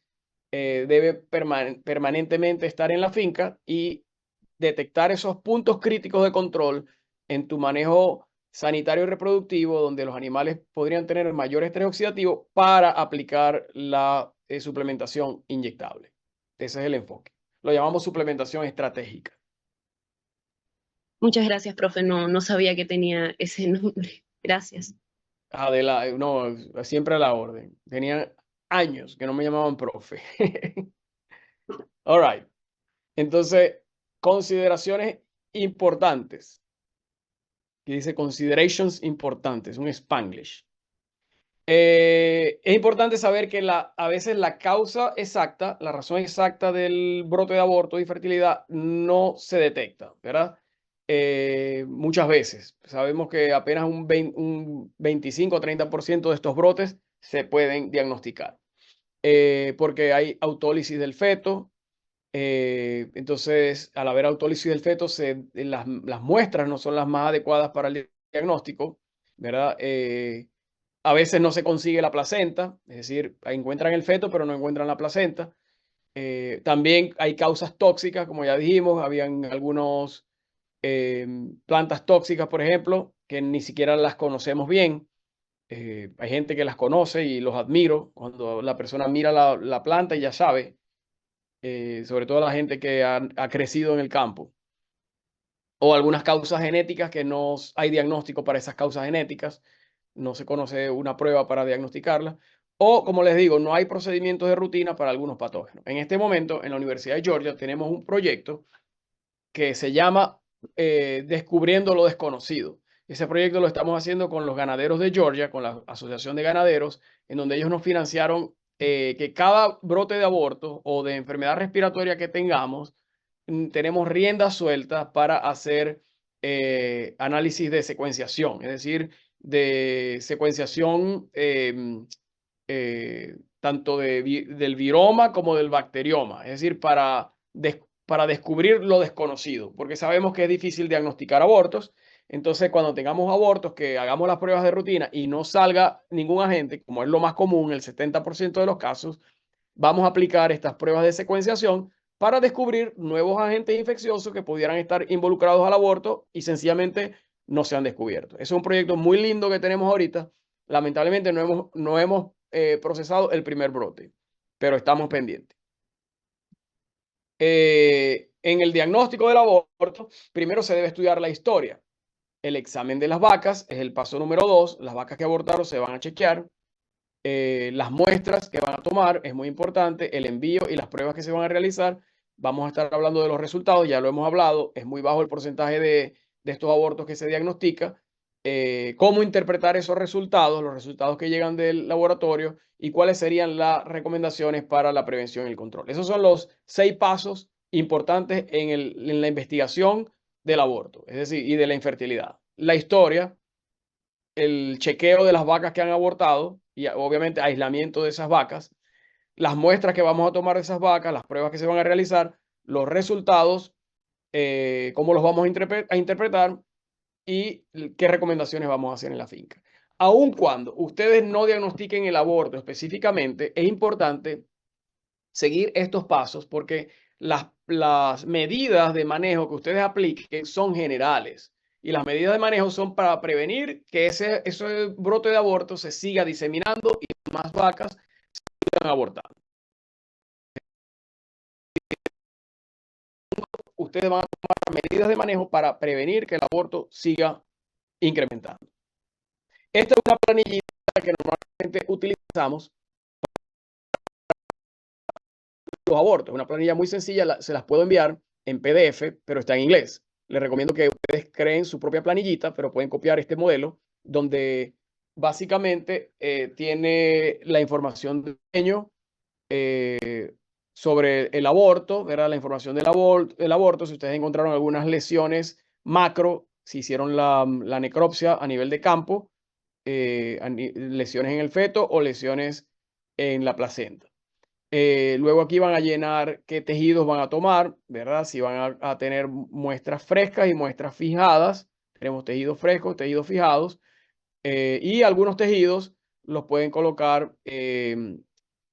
debe permanentemente estar en la finca y detectar esos puntos críticos de control en tu manejo sanitario y reproductivo, donde los animales podrían tener mayor estrés oxidativo para aplicar la suplementación inyectable. Ese es el enfoque. Lo llamamos suplementación estratégica. Muchas gracias, profe. No sabía que tenía ese nombre. Gracias. No, siempre a la orden. Tenían años que no me llamaban profe. All right. Entonces, consideraciones importantes. Aquí dice considerations importantes, un Spanglish. Es importante saber que a veces la causa exacta, la razón exacta del brote de aborto y fertilidad no se detecta, ¿verdad? Muchas veces. Sabemos que apenas un 25 o 30% de estos brotes se pueden diagnosticar. Porque hay autólisis del feto. Entonces, al haber autólisis del feto, las muestras no son las más adecuadas para el diagnóstico, ¿verdad? A veces no se consigue la placenta, es decir, encuentran el feto, pero no encuentran la placenta. También hay causas tóxicas, como ya dijimos, habían algunas plantas tóxicas, por ejemplo, que ni siquiera las conocemos bien. Hay gente que las conoce y los admiro cuando la persona mira la planta y ya sabe, sobre todo la gente que ha crecido en el campo. O algunas causas genéticas que no hay diagnóstico para esas causas genéticas. No se conoce una prueba para diagnosticarla. O, como les digo, no hay procedimientos de rutina para algunos patógenos. En este momento, en la Universidad de Georgia, tenemos un proyecto que se llama Descubriendo lo Desconocido. Ese proyecto lo estamos haciendo con los ganaderos de Georgia, con la Asociación de Ganaderos, en donde ellos nos financiaron que cada brote de aborto o de enfermedad respiratoria que tengamos, tenemos rienda suelta para hacer análisis de secuenciación, es decir, de secuenciación tanto del viroma como del bacterioma, es decir, para descubrir lo desconocido, porque sabemos que es difícil diagnosticar abortos. Entonces, cuando tengamos abortos, que hagamos las pruebas de rutina y no salga ningún agente, como es lo más común, el 70% de los casos, vamos a aplicar estas pruebas de secuenciación para descubrir nuevos agentes infecciosos que pudieran estar involucrados al aborto y sencillamente no se han descubierto. Es un proyecto muy lindo que tenemos ahorita. Lamentablemente no hemos procesado el primer brote, pero estamos pendientes. En el diagnóstico del aborto, primero se debe estudiar la historia. El examen de las vacas es el paso número 2. Las vacas que abortaron se van a chequear. Las muestras que van a tomar es muy importante. El envío y las pruebas que se van a realizar. Vamos a estar hablando de los resultados, ya lo hemos hablado. Es muy bajo el porcentaje de estos abortos que se diagnostica. Cómo interpretar esos resultados, los resultados que llegan del laboratorio y cuáles serían las recomendaciones para la prevención y el control. Esos son los 6 pasos importantes en la investigación del aborto, es decir, y de la infertilidad. La historia, el chequeo de las vacas que han abortado y obviamente aislamiento de esas vacas, las muestras que vamos a tomar de esas vacas, las pruebas que se van a realizar, los resultados, cómo los vamos a interpretar y qué recomendaciones vamos a hacer en la finca. Aun cuando ustedes no diagnostiquen el aborto específicamente, es importante seguir estos pasos porque las medidas de manejo que ustedes apliquen son generales y las medidas de manejo son para prevenir que ese brote de aborto se siga diseminando y más vacas sigan abortando. Ustedes van a tomar medidas de manejo para prevenir que el aborto siga incrementando. Esta es una planillita que normalmente utilizamos los abortos. Una planilla muy sencilla, se las puedo enviar en PDF, pero está en inglés. Les recomiendo que ustedes creen su propia planillita, pero pueden copiar este modelo donde básicamente tiene la información del dueño sobre el aborto, ¿verdad? La información del aborto, si ustedes encontraron algunas lesiones macro, si hicieron la necropsia a nivel de campo, lesiones en el feto o lesiones en la placenta. Luego aquí van a llenar qué tejidos van a tomar, ¿verdad? Si van a tener muestras frescas y muestras fijadas. Tenemos tejidos frescos, tejidos fijados. Y algunos tejidos los pueden colocar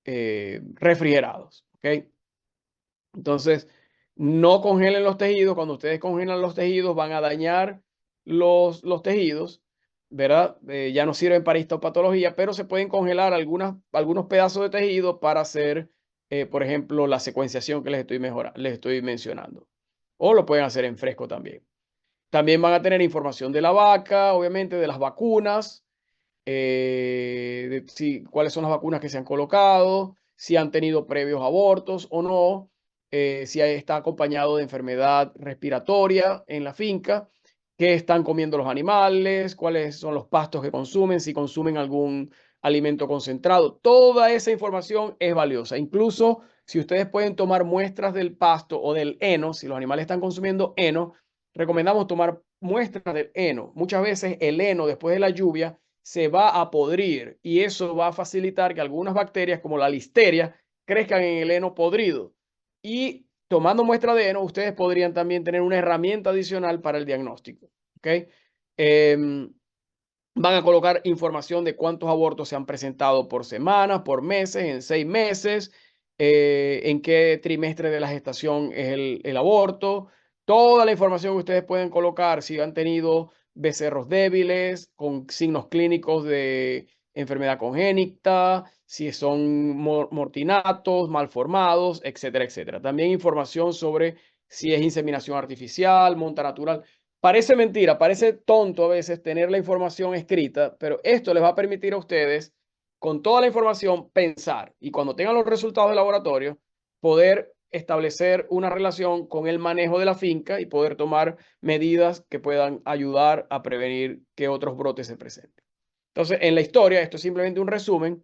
refrigerados, ¿ok? Entonces, no congelen los tejidos. Cuando ustedes congelan los tejidos, van a dañar los tejidos. ¿verdad? Ya no sirven para histopatología, pero se pueden congelar algunos pedazos de tejido para hacer, por ejemplo, la secuenciación que les estoy mencionando. O lo pueden hacer en fresco también. También van a tener información de la vaca, obviamente, de las vacunas, cuáles son las vacunas que se han colocado, si han tenido previos abortos o no, si está acompañado de enfermedad respiratoria en la finca, qué están comiendo los animales, cuáles son los pastos que consumen, si consumen algún alimento concentrado. Toda esa información es valiosa. Incluso si ustedes pueden tomar muestras del pasto o del heno, si los animales están consumiendo heno, recomendamos tomar muestras del heno. Muchas veces el heno, después de la lluvia, se va a podrir y eso va a facilitar que algunas bacterias como la listeria crezcan en el heno podrido. Y tomando muestra de heno, ustedes podrían también tener una herramienta adicional para el diagnóstico. ¿Okay? Van a colocar información de cuántos abortos se han presentado por semana, por meses, en 6 meses, en qué trimestre de la gestación es el aborto. Toda la información que ustedes pueden colocar, si han tenido becerros débiles, con signos clínicos de enfermedad congénita, si son mortinatos, malformados, etcétera, etcétera. También información sobre si es inseminación artificial, monta natural. Parece mentira, parece tonto a veces tener la información escrita, pero esto les va a permitir a ustedes, con toda la información, pensar y cuando tengan los resultados del laboratorio, poder establecer una relación con el manejo de la finca y poder tomar medidas que puedan ayudar a prevenir que otros brotes se presenten. Entonces, en la historia, esto es simplemente un resumen.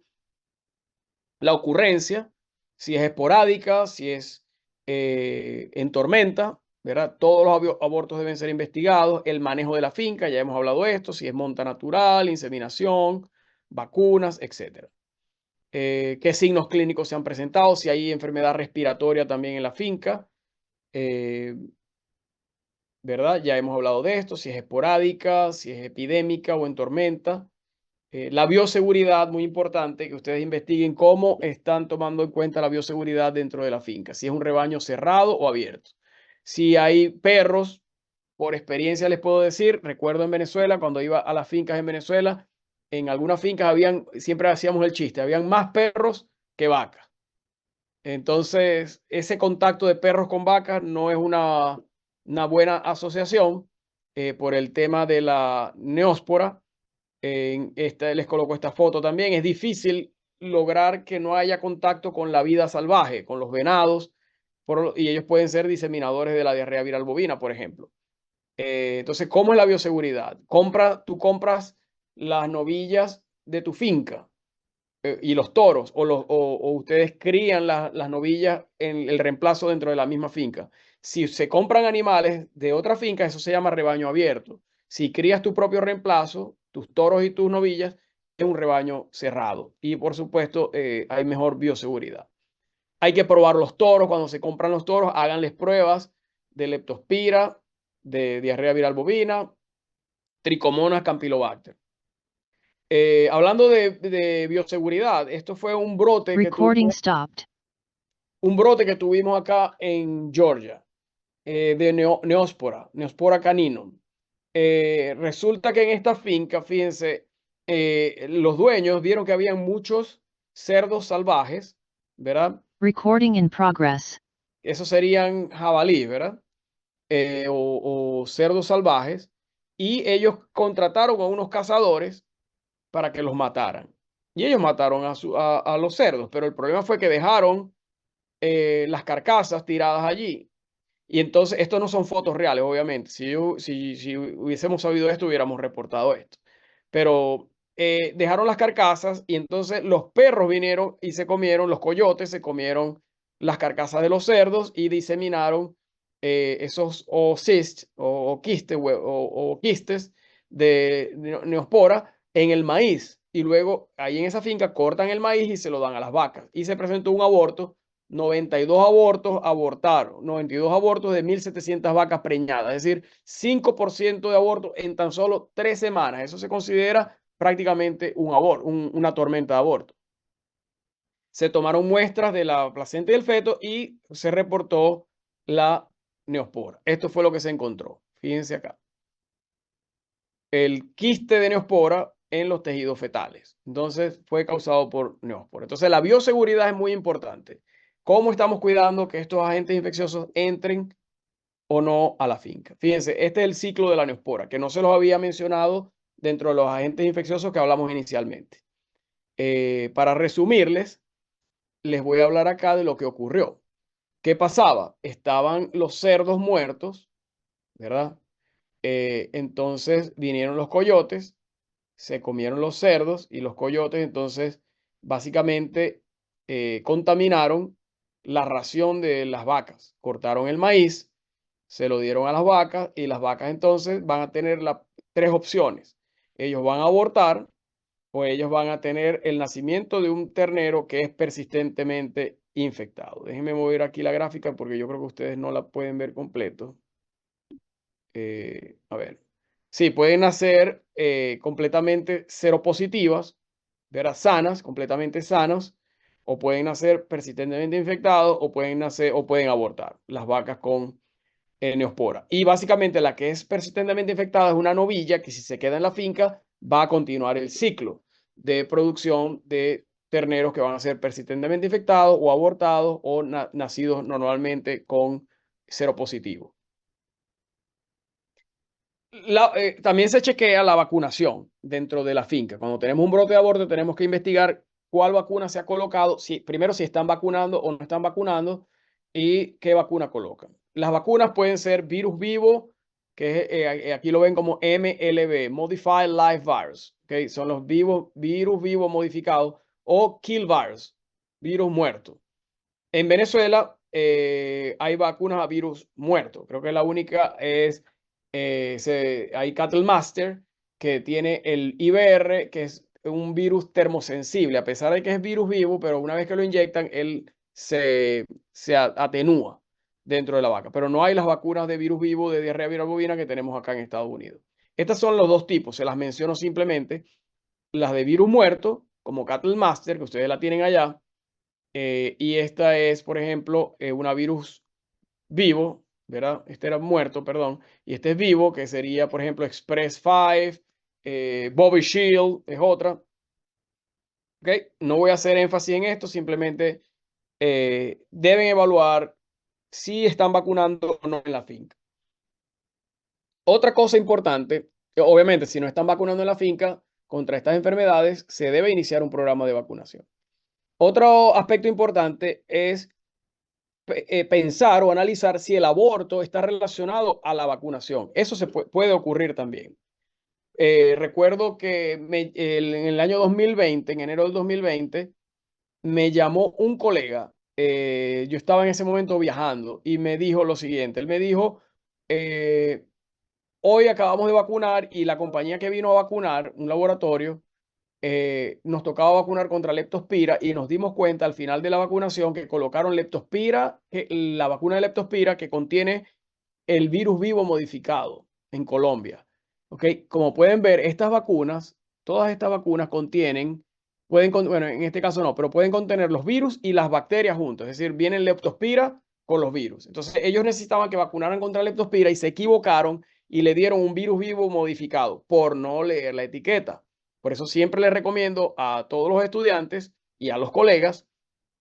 La ocurrencia, si es esporádica, si es en tormenta, ¿verdad? Todos los abortos deben ser investigados. El manejo de la finca, ya hemos hablado de esto, si es monta natural, inseminación, vacunas, etc. ¿Qué signos clínicos se han presentado? Si hay enfermedad respiratoria también en la finca, ¿verdad? Ya hemos hablado de esto, si es esporádica, si es epidémica o en tormenta. La bioseguridad, muy importante, que ustedes investiguen cómo están tomando en cuenta la bioseguridad dentro de la finca, si es un rebaño cerrado o abierto. Si hay perros, por experiencia les puedo decir, recuerdo en Venezuela, cuando iba a las fincas en Venezuela, en algunas fincas siempre hacíamos el chiste, habían más perros que vacas. Entonces, ese contacto de perros con vacas no es una buena asociación por el tema de la neóspora. Les coloco esta foto también. Es difícil lograr que no haya contacto con la vida salvaje, con los venados, y ellos pueden ser diseminadores de la diarrea viral bovina, por ejemplo. Entonces, ¿cómo es la bioseguridad? Tú compras las novillas de tu finca y los toros, o ustedes crían las novillas en el reemplazo dentro de la misma finca. Si se compran animales de otra finca, eso se llama rebaño abierto. Si crías tu propio reemplazo, tus toros y tus novillas, es un rebaño cerrado. Y por supuesto, hay mejor bioseguridad. Hay que probar los toros. Cuando se compran los toros, háganles pruebas de leptospira, de diarrea viral bovina, tricomonas, campylobacter. Hablando de bioseguridad, esto fue un brote Recording stopped. Tuvimos acá en Georgia, de Neospora caninum. Resulta que en esta finca, fíjense, los dueños vieron que había muchos cerdos salvajes, ¿verdad? Recording in progress. Esos serían jabalíes, ¿verdad? O cerdos salvajes. Y ellos contrataron a unos cazadores para que los mataran. Y ellos mataron a los cerdos, pero el problema fue que dejaron las carcasas tiradas allí. Y entonces, estos no son fotos reales, obviamente. Si hubiésemos sabido esto, hubiéramos reportado esto. Pero dejaron las carcasas y entonces los perros vinieron y se comieron, los coyotes se comieron las carcasas de los cerdos y diseminaron esos cysts o quistes de neospora en el maíz. Y luego ahí en esa finca cortan el maíz y se lo dan a las vacas. Y se presentó un aborto. 92 abortos abortaron, 92 abortos de 1.700 vacas preñadas, es decir, 5% de abortos en tan solo 3 semanas. Eso se considera prácticamente una tormenta de aborto. Se tomaron muestras de la placenta y del feto y se reportó la neospora. Esto fue lo que se encontró. Fíjense acá. el quiste de neospora en los tejidos fetales. Entonces fue causado por neospora. Entonces la bioseguridad es muy importante. ¿Cómo estamos cuidando que estos agentes infecciosos entren o no a la finca? Fíjense, este es el ciclo de la neospora, que no se los había mencionado dentro de los agentes infecciosos que hablamos inicialmente. Para resumirles, les voy a hablar acá de lo que ocurrió. ¿Qué pasaba? Estaban los cerdos muertos, ¿verdad? Entonces vinieron los coyotes, se comieron los cerdos y los coyotes, entonces básicamente contaminaron la ración de las vacas. Cortaron el maíz, se lo dieron a las vacas y las vacas entonces van a tener tres opciones. Ellos van a abortar o ellos van a tener el nacimiento de un ternero que es persistentemente infectado. Déjenme mover aquí la gráfica porque yo creo que ustedes no la pueden ver completo. A ver. Sí, pueden nacer completamente seropositivas, ¿verdad? Sanas, completamente sanos, o pueden nacer persistentemente infectados, o pueden nacer, o pueden abortar las vacas con neospora. Y básicamente la que es persistentemente infectada es una novilla que si se queda en la finca va a continuar el ciclo de producción de terneros que van a ser persistentemente infectados o abortados o nacidos normalmente con seropositivo. También se chequea la vacunación dentro de la finca. Cuando tenemos un brote de aborto, tenemos que investigar cuál vacuna se ha colocado, primero si están vacunando o no están vacunando y qué vacuna colocan. Las vacunas pueden ser virus vivo, que aquí lo ven como MLV, Modified Live Virus, ¿okay? Son los virus vivos modificados, o kill virus, virus muerto. En Venezuela hay vacunas a virus muerto. Creo que la única es, hay Cattle Master, que tiene el IBR, que es un virus termosensible, a pesar de que es virus vivo, pero una vez que lo inyectan, él se atenúa dentro de la vaca. Pero no hay las vacunas de virus vivo de diarrea viral bovina que tenemos acá en Estados Unidos. Estas son los dos tipos, se las menciono simplemente. Las de virus muerto, como Cattle Master, que ustedes la tienen allá, y esta es, por ejemplo, una virus vivo, ¿verdad? Este era muerto, perdón. Y este es vivo, que sería, por ejemplo, Express 5, Bobby Shield, es otra. ¿Ok? No voy a hacer énfasis en esto, simplemente deben evaluar si están vacunando o no en la finca. Otra cosa importante, obviamente, si no están vacunando en la finca contra estas enfermedades, se debe iniciar un programa de vacunación. Otro aspecto importante es pensar o analizar si el aborto está relacionado a la vacunación. Eso se puede ocurrir también. Recuerdo que en el año 2020, en enero del 2020, me llamó un colega. Yo estaba en ese momento viajando y me dijo lo siguiente. Él me dijo, hoy acabamos de vacunar y la compañía que vino a vacunar, un laboratorio, nos tocaba vacunar contra leptospira y nos dimos cuenta al final de la vacunación que colocaron leptospira, la vacuna de leptospira que contiene el virus vivo modificado en Colombia. ¿Ok? Como pueden ver, estas vacunas, todas estas vacunas contienen, bueno, en este caso no, pero pueden contener los virus y las bacterias juntos. Es decir, viene el leptospira con los virus. Entonces, ellos necesitaban que vacunaran contra leptospira y se equivocaron y le dieron un virus vivo modificado por no leer la etiqueta. Por eso siempre les recomiendo a todos los estudiantes y a los colegas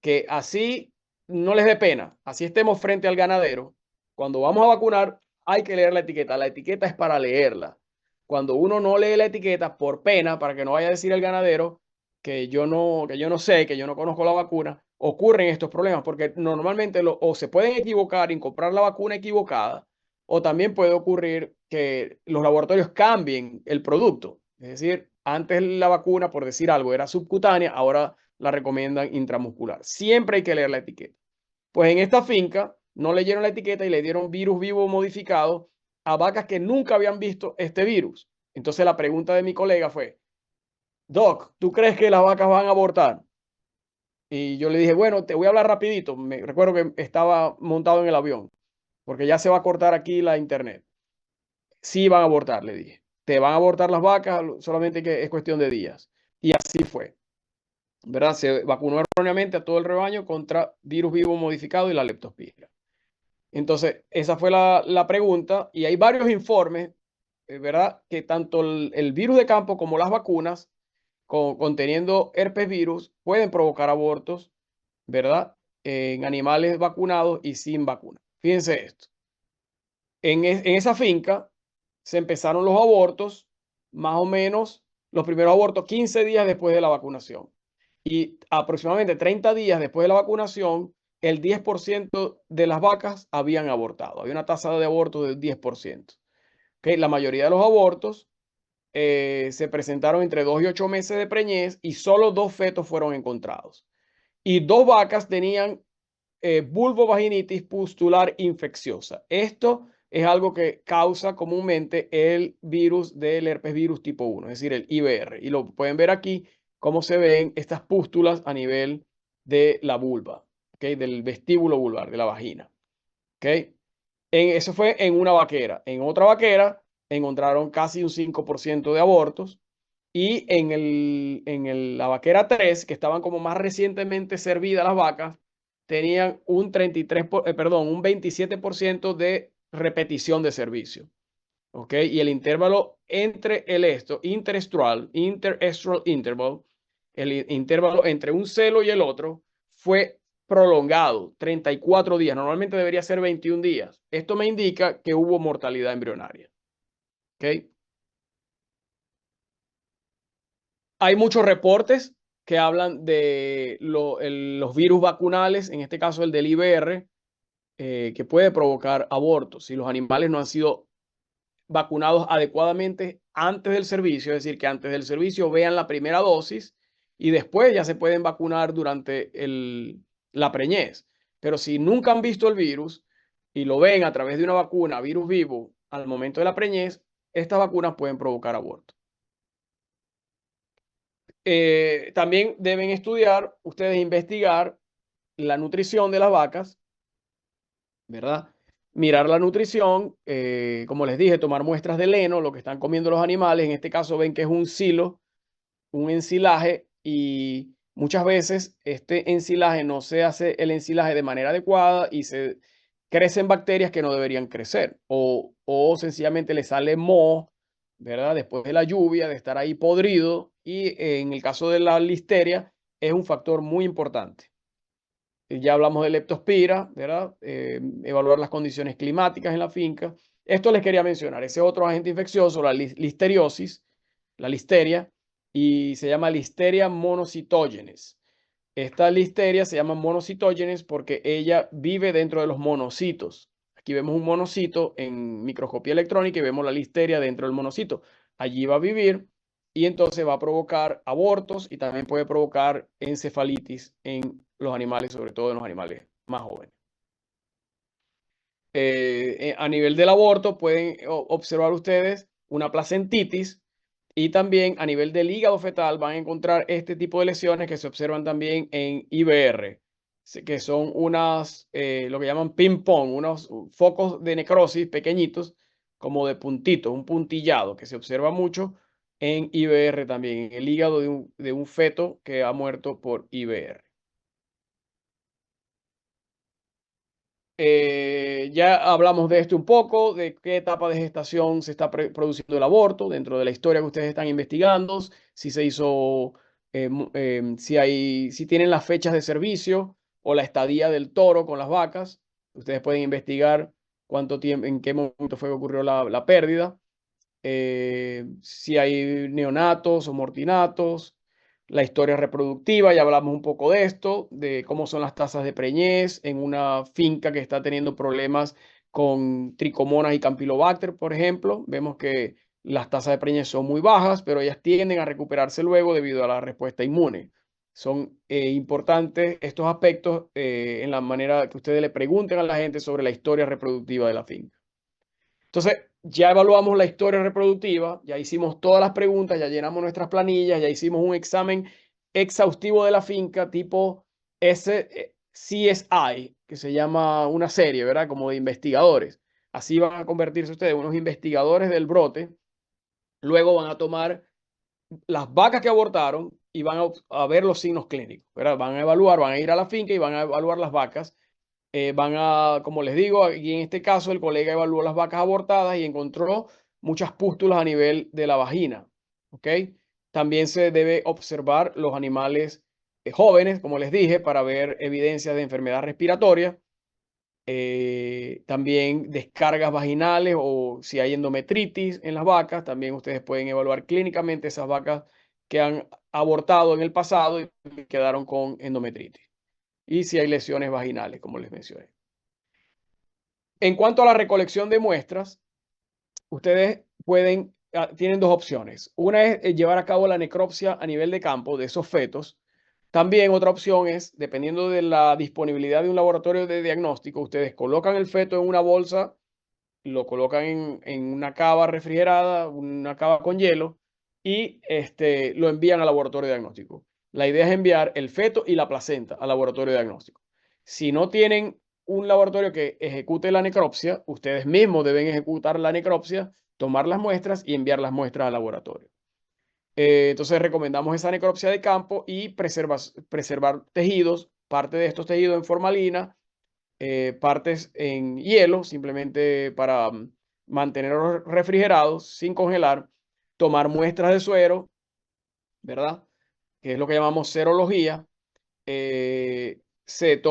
que así no les dé pena, así estemos frente al ganadero. Cuando vamos a vacunar, hay que leer la etiqueta. La etiqueta es para leerla. Cuando uno no lee la etiqueta por pena, para que no vaya a decir el ganadero que yo no sé, que yo no conozco la vacuna, ocurren estos problemas, porque normalmente o se pueden equivocar en comprar la vacuna equivocada, o también puede ocurrir que los laboratorios cambien el producto. Es decir, antes la vacuna, por decir algo, era subcutánea, ahora la recomiendan intramuscular. Siempre hay que leer la etiqueta. Pues en esta finca no leyeron la etiqueta y le dieron virus vivo modificado a vacas que nunca habían visto este virus. Entonces la pregunta de mi colega fue, Doc, ¿tú crees que las vacas van a abortar? Y yo le dije, bueno, te voy a hablar rapidito. Me recuerdo que estaba montado en el avión, porque ya se va a cortar aquí la internet. Sí van a abortar, le dije. Te van a abortar las vacas, solamente que es cuestión de días. Y así fue. ¿Verdad? Se vacunó erróneamente a todo el rebaño contra virus vivo modificado y la leptospira. Entonces, esa fue la pregunta y hay varios informes ¿verdad? Que tanto el virus de campo como las vacunas conteniendo herpes virus pueden provocar abortos, ¿verdad? En animales vacunados y sin vacuna. Fíjense esto. En esa finca se empezaron los abortos, más o menos los primeros abortos 15 días después de la vacunación. Y aproximadamente 30 días después de la vacunación, el 10% de las vacas habían abortado. Había una tasa de aborto del 10%. ¿Okay? La mayoría de los abortos se presentaron entre 2 y 8 meses de preñez y solo 2 fetos fueron encontrados. Y 2 vacas tenían vulvovaginitis pustular infecciosa. Esto es algo que causa comúnmente el virus del herpes virus tipo 1, es decir, el IBR. Y lo pueden ver aquí, cómo se ven estas pústulas a nivel de la vulva, ¿okay? Del vestíbulo vulvar, de la vagina. ¿Okay? Eso fue en una vaquera. En otra vaquera encontraron casi un 5% de abortos. Y en la vaquera 3, que estaban como más recientemente servidas las vacas, tenían un 27% de repetición de servicio. ¿Ok? Y el intervalo entre interestral interval, el intervalo entre un celo y el otro fue prolongado, 34 días. Normalmente debería ser 21 días. Esto me indica que hubo mortalidad embrionaria. ¿Ok? Hay muchos reportes que hablan de los virus vacunales, en este caso el del IBR, que puede provocar abortos si los animales no han sido vacunados adecuadamente antes del servicio, es decir, que antes del servicio vean la primera dosis y después ya se pueden vacunar durante la preñez. Pero si nunca han visto el virus y lo ven a través de una vacuna, virus vivo, al momento de la preñez, estas vacunas pueden provocar aborto. También deben estudiar, ustedes investigar la nutrición de las vacas, ¿verdad? Mirar la nutrición, como les dije, tomar muestras de heno, lo que están comiendo los animales. En este caso ven que es un silo, un ensilaje, y muchas veces este ensilaje no se hace el ensilaje de manera adecuada y se crecen bacterias que no deberían crecer o sencillamente le sale moho, ¿verdad? Después de la lluvia, de estar ahí podrido, y en el caso de la listeria es un factor muy importante. Ya hablamos de leptospira, ¿verdad? Evaluar las condiciones climáticas en la finca. Esto les quería mencionar. Ese otro agente infeccioso, la listeriosis, la listeria, y se llama Listeria monocytogenes. Esta listeria se llama monocitógenes porque ella vive dentro de los monocitos. Aquí vemos un monocito en microscopía electrónica y vemos la listeria dentro del monocito. Allí va a vivir y entonces va a provocar abortos y también puede provocar encefalitis en los animales, sobre todo en los animales más jóvenes. A nivel del aborto pueden observar ustedes una placentitis y también a nivel del hígado fetal van a encontrar este tipo de lesiones que se observan también en IBR, que son unas, lo que llaman ping-pong, unos focos de necrosis pequeñitos, como de puntitos, un puntillado que se observa mucho en IBR también, en el hígado de un feto que ha muerto por IBR. Ya hablamos de esto un poco, de qué etapa de gestación se está produciendo el aborto dentro de la historia que ustedes están investigando, si se hizo, si tienen las fechas de servicio o la estadía del toro con las vacas. Ustedes pueden investigar cuánto tiempo, en qué momento fue que ocurrió la pérdida, si hay neonatos o mortinatos, la historia reproductiva, ya hablamos un poco de esto, de cómo son las tasas de preñez en una finca que está teniendo problemas con tricomonas y campylobacter, por ejemplo. Vemos que las tasas de preñez son muy bajas, pero ellas tienden a recuperarse luego debido a la respuesta inmune. Son importantes estos aspectos en la manera que ustedes le pregunten a la gente sobre la historia reproductiva de la finca. Entonces, ya evaluamos la historia reproductiva, ya hicimos todas las preguntas, ya llenamos nuestras planillas, ya hicimos un examen exhaustivo de la finca tipo CSI, que se llama una serie, ¿verdad? Como de investigadores. Así van a convertirse ustedes en unos investigadores del brote. Luego van a tomar las vacas que abortaron y van a ver los signos clínicos, ¿verdad? Van a evaluar, van a ir a la finca y van a evaluar las vacas. Como les digo, aquí en este caso el colega evaluó las vacas abortadas y encontró muchas pústulas a nivel de la vagina. ¿Ok? También se debe observar los animales jóvenes, como les dije, para ver evidencias de enfermedad respiratoria. También descargas vaginales o si hay endometritis en las vacas, también ustedes pueden evaluar clínicamente esas vacas que han abortado en el pasado y quedaron con endometritis. Y si hay lesiones vaginales, como les mencioné. En cuanto a la recolección de muestras, ustedes tienen dos opciones. Una es llevar a cabo la necropsia a nivel de campo de esos fetos. También otra opción es, dependiendo de la disponibilidad de un laboratorio de diagnóstico, ustedes colocan el feto en una bolsa, lo colocan en una cava refrigerada, una cava con hielo, y lo envían al laboratorio de diagnóstico. La idea es enviar el feto y la placenta al laboratorio de diagnóstico. Si no tienen un laboratorio que ejecute la necropsia, ustedes mismos deben ejecutar la necropsia, tomar las muestras y enviar las muestras al laboratorio. Entonces recomendamos esa necropsia de campo y preservar tejidos, parte de estos tejidos en formalina, partes en hielo, simplemente para mantenerlos refrigerados sin congelar, tomar muestras de suero, ¿verdad? Que es lo que llamamos serología. Se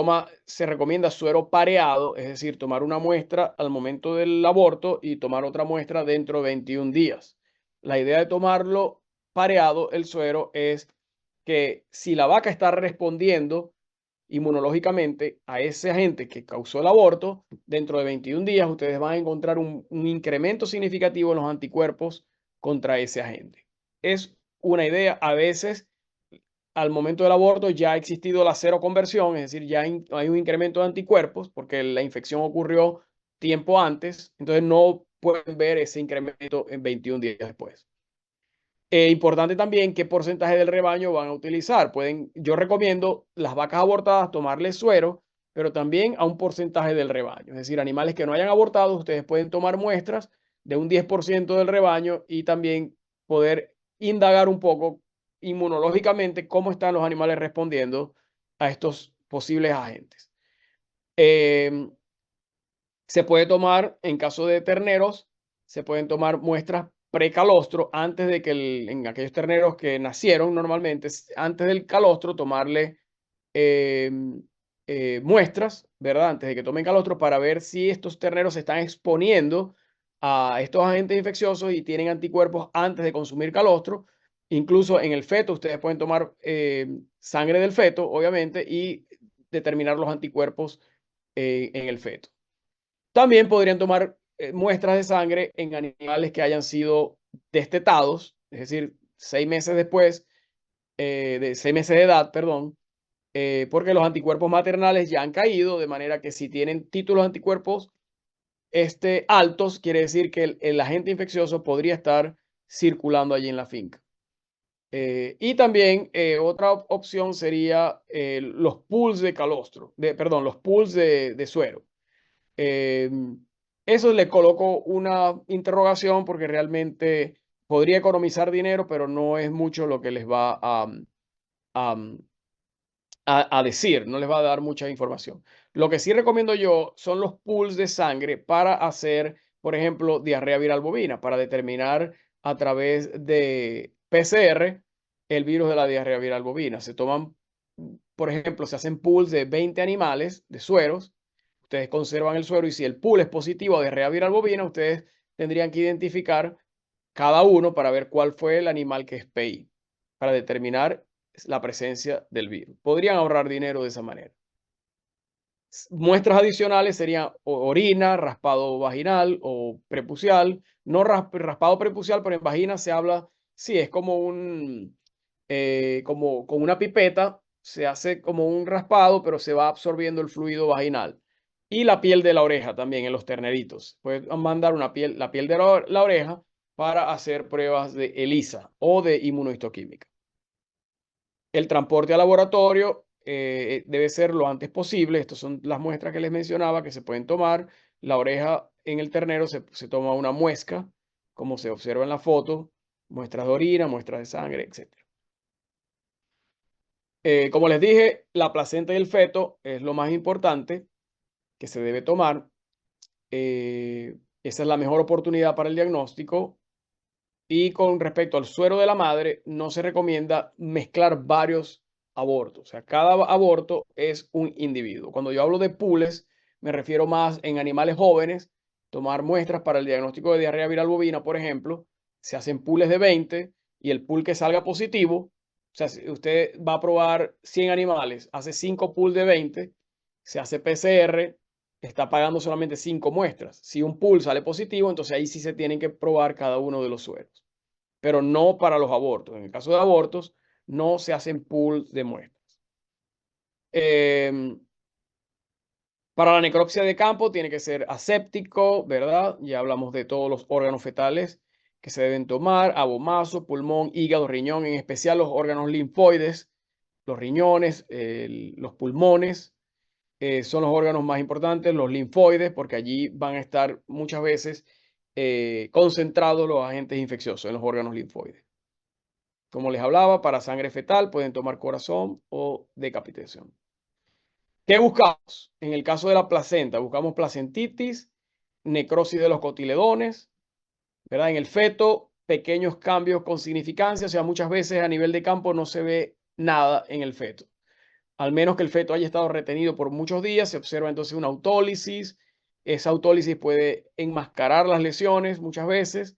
recomienda suero pareado, es decir, tomar una muestra al momento del aborto y tomar otra muestra dentro de 21 días. La idea de tomarlo pareado, el suero, es que si la vaca está respondiendo inmunológicamente a ese agente que causó el aborto, dentro de 21 días ustedes van a encontrar un incremento significativo en los anticuerpos contra ese agente. Es una idea, a veces al momento del aborto ya ha existido la seroconversión, es decir, ya hay un incremento de anticuerpos porque la infección ocurrió tiempo antes, entonces no pueden ver ese incremento en 21 días después. Importante también qué porcentaje del rebaño van a utilizar. Yo recomiendo las vacas abortadas tomarles suero, pero también a un porcentaje del rebaño. Es decir, animales que no hayan abortado, ustedes pueden tomar muestras de un 10% del rebaño y también poder indagar un poco inmunológicamente cómo están los animales respondiendo a estos posibles agentes. Se puede tomar, en caso de terneros, se pueden tomar muestras precalostro antes de que en aquellos terneros que nacieron normalmente, antes del calostro, tomarle muestras, ¿verdad? Antes de que tomen calostro para ver si estos terneros se están exponiendo a estos agentes infecciosos y tienen anticuerpos antes de consumir calostro. Incluso en el feto, ustedes pueden tomar sangre del feto, obviamente, y determinar los anticuerpos en el feto. También podrían tomar muestras de sangre en animales que hayan sido destetados, es decir, 6 meses después, de 6 meses de edad, perdón, porque los anticuerpos maternales ya han caído, de manera que si tienen títulos anticuerpos altos, quiere decir que el agente infeccioso podría estar circulando allí en la finca. Y también otra opción sería los pools de calostro, perdón, los pools de suero. Eso le coloco una interrogación porque realmente podría economizar dinero, pero no es mucho lo que les va a, a decir, no les va a dar mucha información. Lo que sí recomiendo yo son los pools de sangre para hacer, por ejemplo, diarrea viral bovina, para determinar a través de PCR el virus de la diarrea viral bovina. Se toman, por ejemplo, se hacen pools de 20 animales de sueros. Ustedes conservan el suero y si el pool es positivo a diarrea viral bovina, ustedes tendrían que identificar cada uno para ver cuál fue el animal que es PI, para determinar la presencia del virus. Podrían ahorrar dinero de esa manera. Muestras adicionales serían orina, raspado vaginal o prepucial. No raspado prepucial, pero en vagina se habla, sí, es como como con una pipeta, se hace como un raspado, pero se va absorbiendo el fluido vaginal. Y la piel de la oreja también en los terneritos. Pueden mandar la piel de la oreja para hacer pruebas de ELISA o de inmunohistoquímica. El transporte al laboratorio debe ser lo antes posible. Estas son las muestras que les mencionaba que se pueden tomar. La oreja en el ternero se toma una muesca, como se observa en la foto, muestras de orina, muestras de sangre, etc. Como les dije, la placenta y el feto es lo más importante que se debe tomar. Esa es la mejor oportunidad para el diagnóstico. Y con respecto al suero de la madre, no se recomienda mezclar varios abortos. O sea, cada aborto es un individuo. Cuando yo hablo de pools, me refiero más en animales jóvenes, tomar muestras para el diagnóstico de diarrea viral bovina, por ejemplo. Se hacen pools de 20 y el pool que salga positivo, o sea, si usted va a probar 100 animales, hace 5 pools de 20, se hace PCR, está pagando solamente 5 muestras. Si un pool sale positivo, entonces ahí sí se tienen que probar cada uno de los sueros, pero no para los abortos. En el caso de abortos, no se hacen pool de muestras. Para la necropsia de campo tiene que ser aséptico, ¿verdad? Ya hablamos de todos los órganos fetales que se deben tomar: abomazo, pulmón, hígado, riñón, en especial los órganos linfoides, los riñones, los pulmones. Son los órganos más importantes, los linfoides, porque allí van a estar muchas veces concentrados los agentes infecciosos en los órganos linfoides. Como les hablaba, para sangre fetal pueden tomar corazón o decapitación. ¿Qué buscamos? En el caso de la placenta, buscamos placentitis, necrosis de los cotiledones, ¿verdad? En el feto, pequeños cambios con significancia, o sea, muchas veces a nivel de campo no se ve nada en el feto. Al menos que el feto haya estado retenido por muchos días, se observa entonces una autólisis. Esa autólisis puede enmascarar las lesiones muchas veces.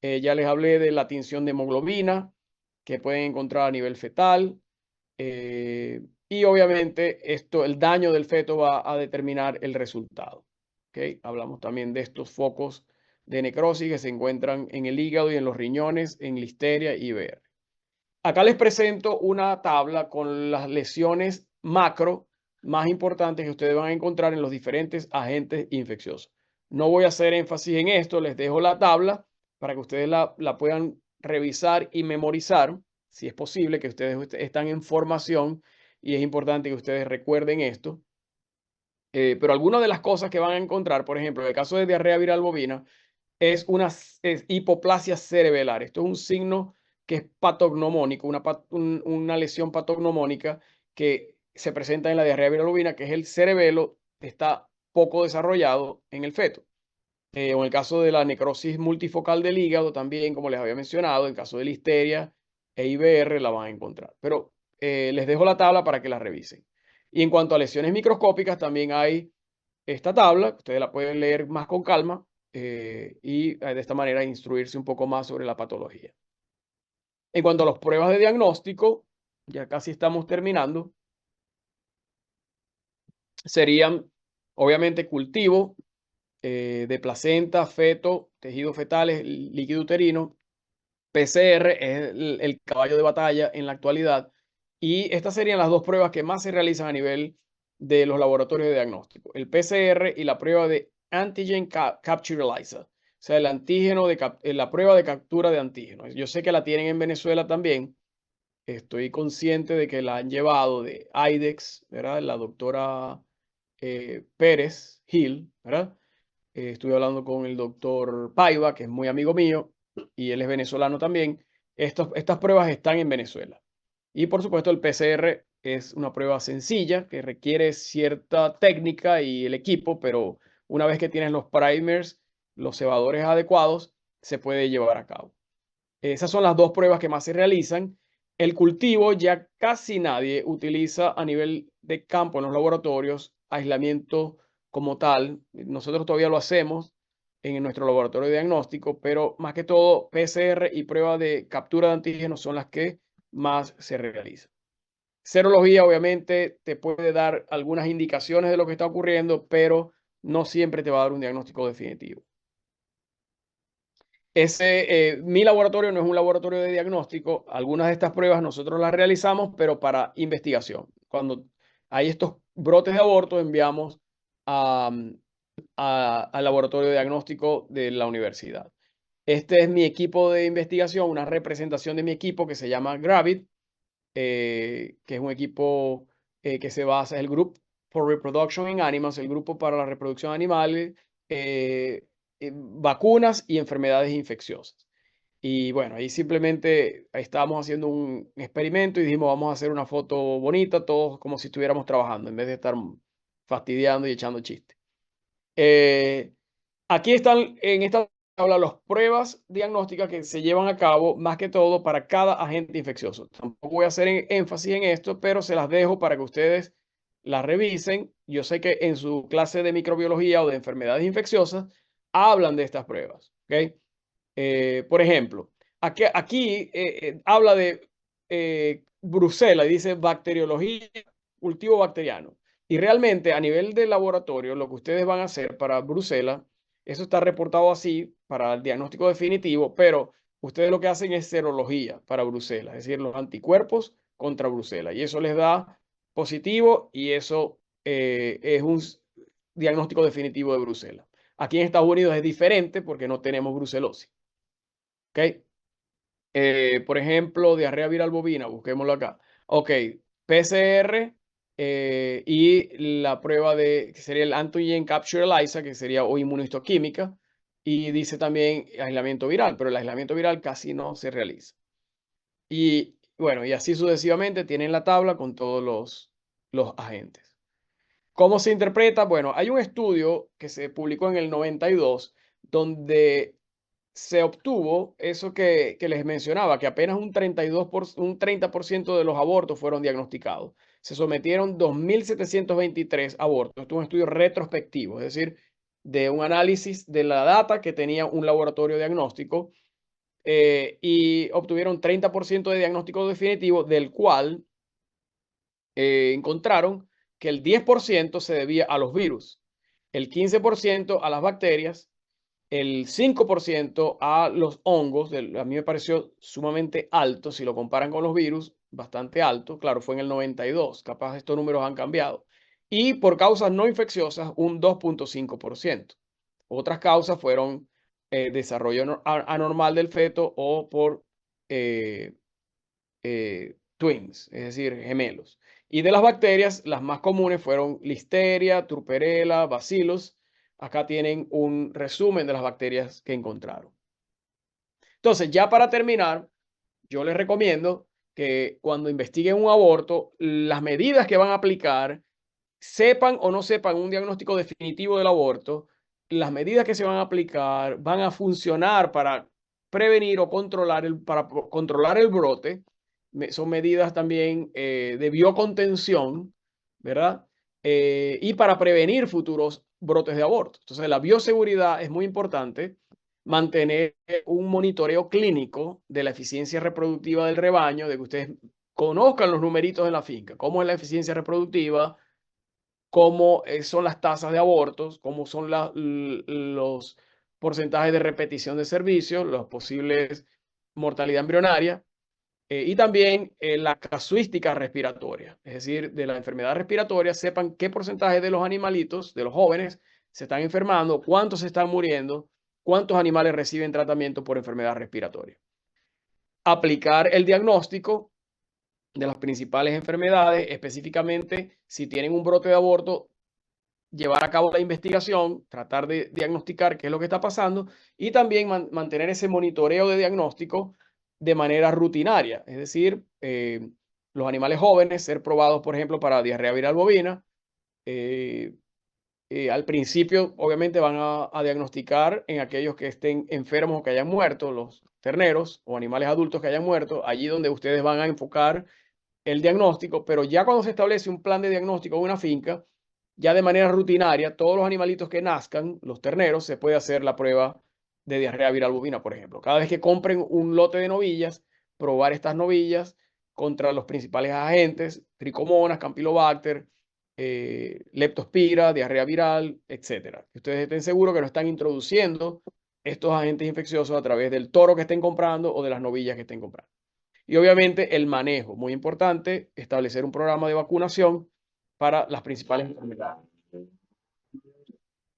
Ya les hablé de la tinción de hemoglobina que pueden encontrar a nivel fetal. Y obviamente el daño del feto va a determinar el resultado. ¿Okay? Hablamos también de estos focos de necrosis que se encuentran en el hígado y en los riñones, en Listeria y IBR. Acá les presento una tabla con las lesiones macro más importantes que ustedes van a encontrar en los diferentes agentes infecciosos. No voy a hacer énfasis en esto, les dejo la tabla para que ustedes la puedan revisar y memorizar, si es posible, que ustedes están en formación y es importante que ustedes recuerden esto. Pero algunas de las cosas que van a encontrar, por ejemplo, en el caso de diarrea viral bovina, es una hipoplasia cerebelar. Esto es un signo que es patognomónico, una lesión patognomónica que se presenta en la diarrea viral bovina, que es el cerebelo está poco desarrollado en el feto. O en el caso de la necrosis multifocal del hígado, también, como les había mencionado, en caso de listeria e IBR la van a encontrar. Pero les dejo la tabla para que la revisen. Y en cuanto a lesiones microscópicas, también hay esta tabla, ustedes la pueden leer más con calma y de esta manera instruirse un poco más sobre la patología. En cuanto a las pruebas de diagnóstico, ya casi estamos terminando, serían obviamente cultivo de placenta, feto, tejidos fetales, líquido uterino. PCR es el caballo de batalla en la actualidad y estas serían las dos pruebas que más se realizan a nivel de los laboratorios de diagnóstico: el PCR y la prueba de Antigen Capture ELISA, o sea, el antígeno la prueba de captura de antígenos. Yo sé que la tienen en Venezuela también. Estoy consciente de que la han llevado de IDEX, ¿verdad? La doctora Pérez Gil, ¿verdad? Estuve hablando con el doctor Paiva, que es muy amigo mío, y él es venezolano también. Estas pruebas están en Venezuela. Y por supuesto el PCR es una prueba sencilla que requiere cierta técnica y el equipo, pero una vez que tienes los primers, los cebadores adecuados, se puede llevar a cabo. Esas son las dos pruebas que más se realizan. El cultivo ya casi nadie utiliza a nivel de campo en los laboratorios, aislamiento como tal. Nosotros todavía lo hacemos en nuestro laboratorio de diagnóstico, pero más que todo PCR y prueba de captura de antígenos son las que más se realizan. Serología obviamente te puede dar algunas indicaciones de lo que está ocurriendo, pero no siempre te va a dar un diagnóstico definitivo. Mi laboratorio no es un laboratorio de diagnóstico. Algunas de estas pruebas nosotros las realizamos, pero para investigación. Cuando hay estos brotes de aborto, enviamos al laboratorio de diagnóstico de la universidad. Este es mi equipo de investigación, una representación de mi equipo que se llama Gravit, que es un equipo que se basa en el Group for Reproduction in Animals, el grupo para la reproducción animal, vacunas y enfermedades infecciosas. Y bueno, ahí simplemente estábamos haciendo un experimento y dijimos, vamos a hacer una foto bonita, todos como si estuviéramos trabajando, en vez de estar fastidiando y echando chistes. Aquí están en esta tabla las pruebas diagnósticas que se llevan a cabo más que todo para cada agente infeccioso. Tampoco voy a hacer énfasis en esto, pero se las dejo para que ustedes las revisen. Yo sé que en su clase de microbiología o de enfermedades infecciosas hablan de estas pruebas. ¿Ok? Por ejemplo, aquí habla de Bruselas y dice bacteriología, cultivo bacteriano. Y realmente a nivel de laboratorio, lo que ustedes van a hacer para Bruselas, eso está reportado así para el diagnóstico definitivo, pero ustedes lo que hacen es serología para Bruselas, es decir, los anticuerpos contra Bruselas. Y eso les da positivo y eso es un diagnóstico definitivo de Bruselas. Aquí en Estados Unidos es diferente porque no tenemos brucelosis. ¿Ok? Por ejemplo, diarrea viral bovina, busquémoslo acá. Ok, PCR y la prueba que sería el antigen capture ELISA, que sería o inmunohistoquímica, y dice también aislamiento viral, pero el aislamiento viral casi no se realiza. Y bueno, y así sucesivamente tienen la tabla con todos los agentes. ¿Cómo se interpreta? Bueno, hay un estudio que se publicó en el 92 donde se obtuvo eso que les mencionaba, que apenas un 30% de los abortos fueron diagnosticados. Se sometieron 2.723 abortos. Esto es un estudio retrospectivo, es decir, de un análisis de la data que tenía un laboratorio diagnóstico y obtuvieron 30% de diagnóstico definitivo, del cual encontraron que el 10% se debía a los virus, el 15% a las bacterias, el 5% a los hongos. A mí me pareció sumamente alto, si lo comparan con los virus, bastante alto. Claro, fue en el 92, capaz estos números han cambiado. Y por causas no infecciosas, un 2,5%. Otras causas fueron desarrollo anormal del feto o por eh, twins, es decir, gemelos. Y de las bacterias, las más comunes fueron Listeria, Turperella, Bacillus. Acá tienen un resumen de las bacterias que encontraron. Entonces, ya para terminar, yo les recomiendo que cuando investiguen un aborto, las medidas que van a aplicar, sepan o no sepan un diagnóstico definitivo del aborto, las medidas que se van a aplicar van a funcionar para prevenir o controlar el brote. Son medidas también de biocontención, ¿verdad? Y para prevenir futuros brotes de aborto. Entonces, la bioseguridad es muy importante. Mantener un monitoreo clínico de la eficiencia reproductiva del rebaño, de que ustedes conozcan los numeritos de la finca, cómo es la eficiencia reproductiva, cómo son las tasas de abortos, cómo son los porcentajes de repetición de servicios, los posibles mortalidad embrionaria y también la casuística respiratoria, es decir, de la enfermedad respiratoria, sepan qué porcentaje de los animalitos, de los jóvenes, se están enfermando, cuántos se están muriendo, cuántos animales reciben tratamiento por enfermedad respiratoria. Aplicar el diagnóstico de las principales enfermedades, específicamente si tienen un brote de aborto, llevar a cabo la investigación, tratar de diagnosticar qué es lo que está pasando y también mantener ese monitoreo de diagnóstico de manera rutinaria. Es decir, los animales jóvenes ser probados, por ejemplo, para diarrea viral bovina. eh, Al principio, obviamente, van a diagnosticar en aquellos que estén enfermos o que hayan muerto, los terneros o animales adultos que hayan muerto, allí donde ustedes van a enfocar el diagnóstico, pero ya cuando se establece un plan de diagnóstico en una finca, ya de manera rutinaria, todos los animalitos que nazcan, los terneros, se puede hacer la prueba de diarrea viral bovina, por ejemplo. Cada vez que compren un lote de novillas, probar estas novillas contra los principales agentes, tricomonas, campylobacter, leptospira, diarrea viral, etcétera. Que ustedes estén seguros que no están introduciendo estos agentes infecciosos a través del toro que estén comprando o de las novillas que estén comprando. Y obviamente el manejo, muy importante, establecer un programa de vacunación para las principales enfermedades.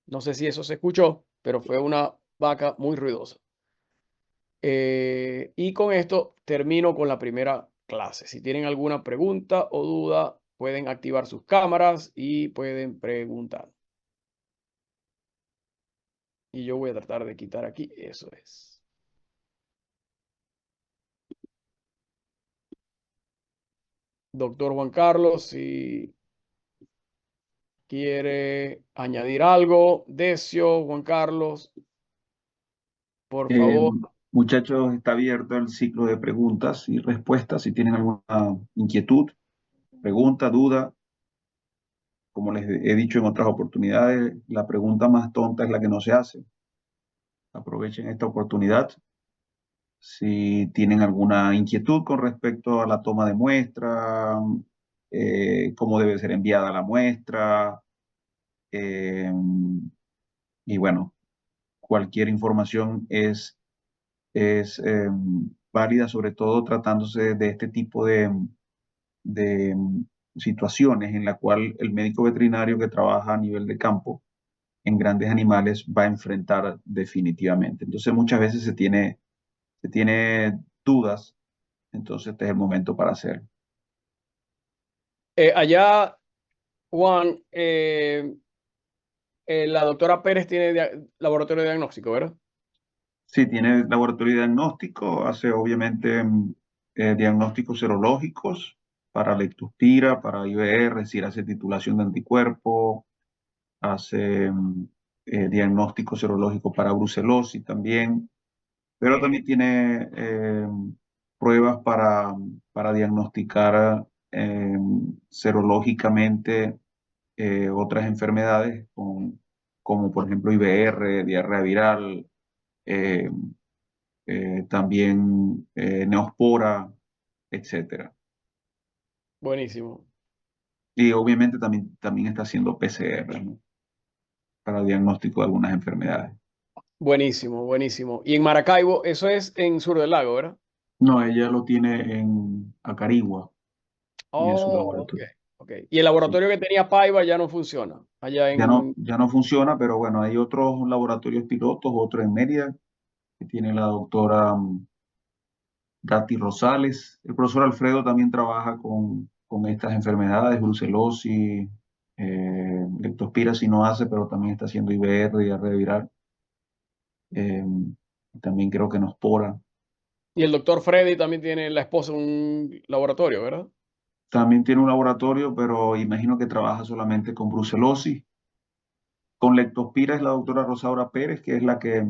No sé si eso se escuchó, pero fue una vaca muy ruidosa. Y con esto termino con la primera clase. Si tienen alguna pregunta o duda, pueden activar sus cámaras y pueden preguntar. Y yo voy a tratar de quitar aquí, eso es. Doctor Juan Carlos, si quiere añadir algo. Decio, Juan Carlos, por Eh, favor. Muchachos, está abierto el ciclo de preguntas y respuestas. Si tienen alguna inquietud, pregunta, duda, como les he dicho en otras oportunidades, la pregunta más tonta es la que no se hace. Aprovechen esta oportunidad. Si tienen alguna inquietud con respecto a la toma de muestra, cómo debe ser enviada la muestra, eh, y bueno, cualquier información es válida, sobre todo tratándose de este tipo de situaciones en la cual el médico veterinario que trabaja a nivel de campo en grandes animales va a enfrentar definitivamente. Entonces muchas veces se tiene dudas, entonces este es el momento para hacerlo. Allá, Juan, la doctora Pérez tiene laboratorio de diagnóstico, ¿verdad? Sí, tiene laboratorio de diagnóstico, hace obviamente diagnósticos serológicos para leptospira, para IBR, es decir, hace titulación de anticuerpo, hace diagnóstico serológico para brucelosis también, pero también tiene pruebas para diagnosticar serológicamente otras enfermedades como por ejemplo IBR, diarrea viral, eh, también neospora, etcétera. Buenísimo, Y obviamente también está haciendo PCR, ¿no? Para diagnóstico de algunas enfermedades. buenísimo, buenísimo. Y en Maracaibo, eso es en Sur del Lago, ¿verdad? No, ella lo tiene en Acarigua, en su Oh, ok, laboratorio. ok. Y el Sí. laboratorio que tenía Paiva ya no funciona. Allá en... Ya no funciona, pero bueno, hay otros laboratorios pilotos, otro en Mérida, que tiene la doctora Gatti Rosales. El profesor Alfredo también trabaja con estas enfermedades, brucelosis, leptospira si no hace, pero también está haciendo IBR, diarrea viral. Eh, También creo que Nospora. Y el doctor Freddy también tiene la esposa un laboratorio, ¿verdad? También tiene un laboratorio, pero imagino que trabaja solamente con brucelosis. Con leptospira es la doctora Rosaura Pérez, que es la que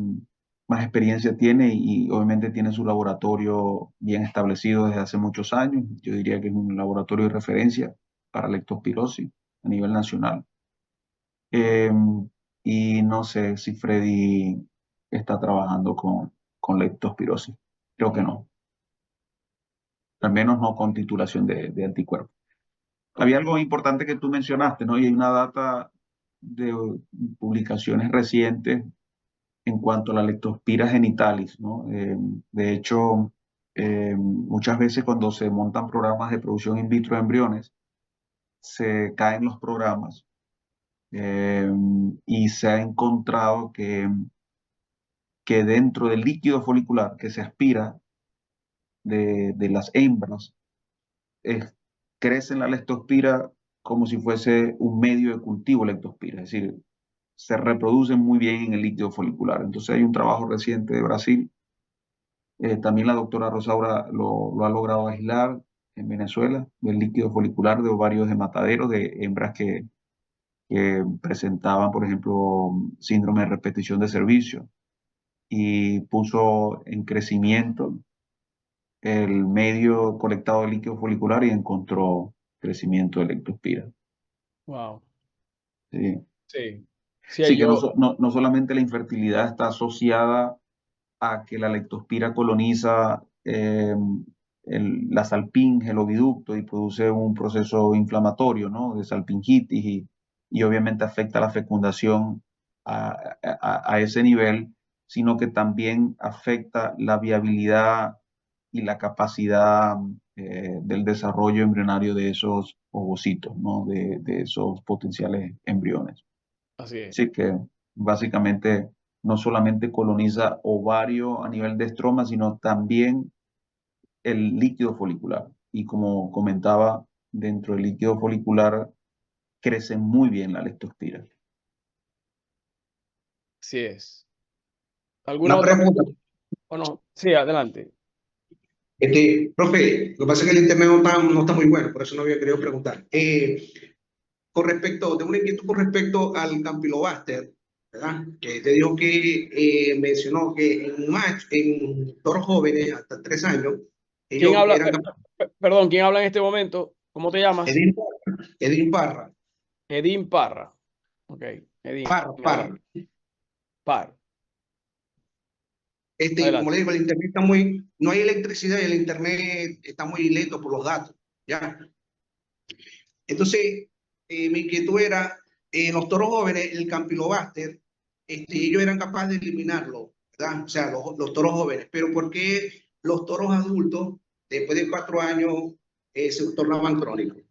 más experiencia tiene y obviamente tiene su laboratorio bien establecido desde hace muchos años. Yo diría que es un laboratorio de referencia para leptospirosis a nivel nacional. Eh, y no sé si Freddy está trabajando con leptospirosis. Creo que no. Al menos no con titulación de anticuerpos. Ok. Había algo importante que tú mencionaste, ¿no? Y hay una data de publicaciones recientes en cuanto a la leptospira genitalis, ¿no? De hecho, muchas veces cuando se montan programas de producción in vitro de embriones, se caen los programas eh, y se ha encontrado que dentro del líquido folicular que se aspira de las hembras, es- crece la leptospira como si fuese un medio de cultivo leptospira, es decir, se reproducen muy bien en el líquido folicular. Entonces hay un trabajo reciente de Brasil. También la doctora Rosaura lo ha logrado aislar en Venezuela del líquido folicular de ovarios de matadero de hembras que presentaban, por ejemplo, síndrome de repetición de servicio y puso en crecimiento el medio colectado de líquido folicular y encontró crecimiento de leptospira. Wow. Sí, Sí. Sí, sí que yo... no solamente la infertilidad está asociada a que la leptospira coloniza la salpinge, el oviducto y produce un proceso inflamatorio, ¿no? De salpingitis y obviamente afecta la fecundación a ese nivel, sino que también afecta la viabilidad y la capacidad del desarrollo embrionario de esos ovocitos, ¿no? De esos potenciales embriones. Así es. Sí, que básicamente no solamente coloniza ovario a nivel de estroma, sino también el líquido folicular. Y como comentaba, dentro del líquido folicular crece muy bien la leptospira. Así es. ¿Alguna Una otra pregunta. pregunta? ¿O no? Sí, adelante. Profe, lo que pasa es que el internet no está muy bueno, por eso no había querido preguntar. con respecto, tengo una inquietud con respecto al Campylobacter, ¿verdad? Que te dijo que mencionó que en toros jóvenes hasta 3 años, ¿Quién ellos habla? eran capaces. Perdón, ¿quién habla en este momento? ¿Cómo te llamas? Edín Parra, Edín Parra. Ok, Edín, Parra. adelante. Par, Como adelante. le digo, el internet está no hay electricidad y el internet está muy lento por los datos, ¿ya? Entonces, mi inquietud era, en los toros jóvenes, el Campylobacter, ellos eran capaces de eliminarlo, ¿verdad? O sea, los toros jóvenes, pero ¿por qué los toros adultos, después de 4 años, se tornaban crónicos?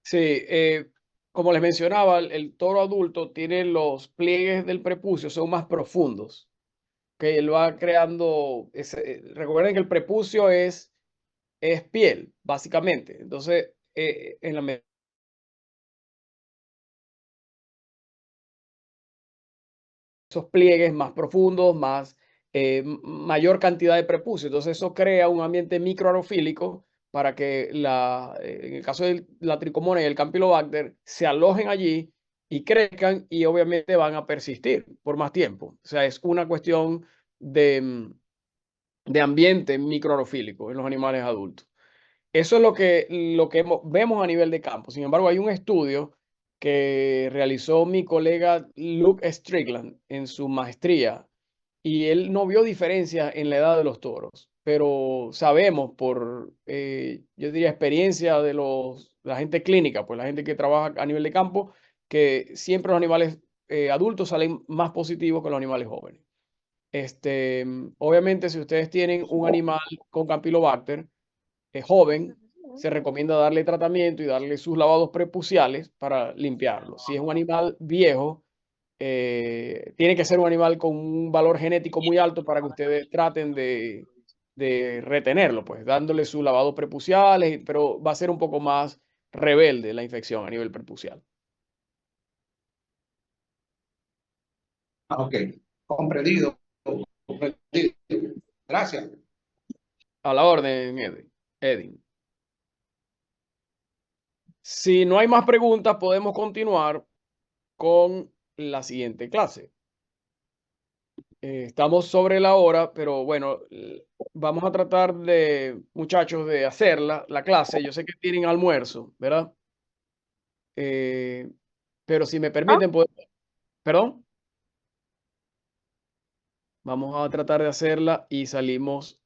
Sí, como les mencionaba, el toro adulto tiene los pliegues del prepucio, son más profundos, que él va creando, recuerden que el prepucio es piel, básicamente. Entonces, en la esos pliegues más profundos, mayor cantidad de prepucio. Entonces eso crea un ambiente microaerofílico para que en el caso de la tricomona y el campylobacter se alojen allí y crezcan y obviamente van a persistir por más tiempo. O sea, es una cuestión de ambiente microaerofílico en los animales adultos. Eso es lo que vemos a nivel de campo. Sin embargo, hay un estudio que realizó mi colega Luke Strickland en su maestría y él no vio diferencia en la edad de los toros, pero sabemos por, yo diría, experiencia de la gente clínica, pues la gente que trabaja a nivel de campo, que siempre los animales adultos salen más positivos que los animales jóvenes. Obviamente, si ustedes tienen un animal con Campylobacter, joven, se recomienda darle tratamiento y darle sus lavados prepuciales para limpiarlo. Si es un animal viejo, tiene que ser un animal con un valor genético muy alto para que ustedes traten de retenerlo, pues dándole sus lavados prepuciales, pero va a ser un poco más rebelde la infección a nivel prepucial. Ok, comprendido, comprendido. Gracias. A la orden, Edwin. Si no hay más preguntas, podemos continuar con la siguiente clase. Estamos sobre la hora, pero bueno, vamos a tratar de, muchachos, de hacer la clase. Yo sé que tienen almuerzo, ¿verdad? Pero si me permiten, perdón, vamos a tratar de hacerla y salimos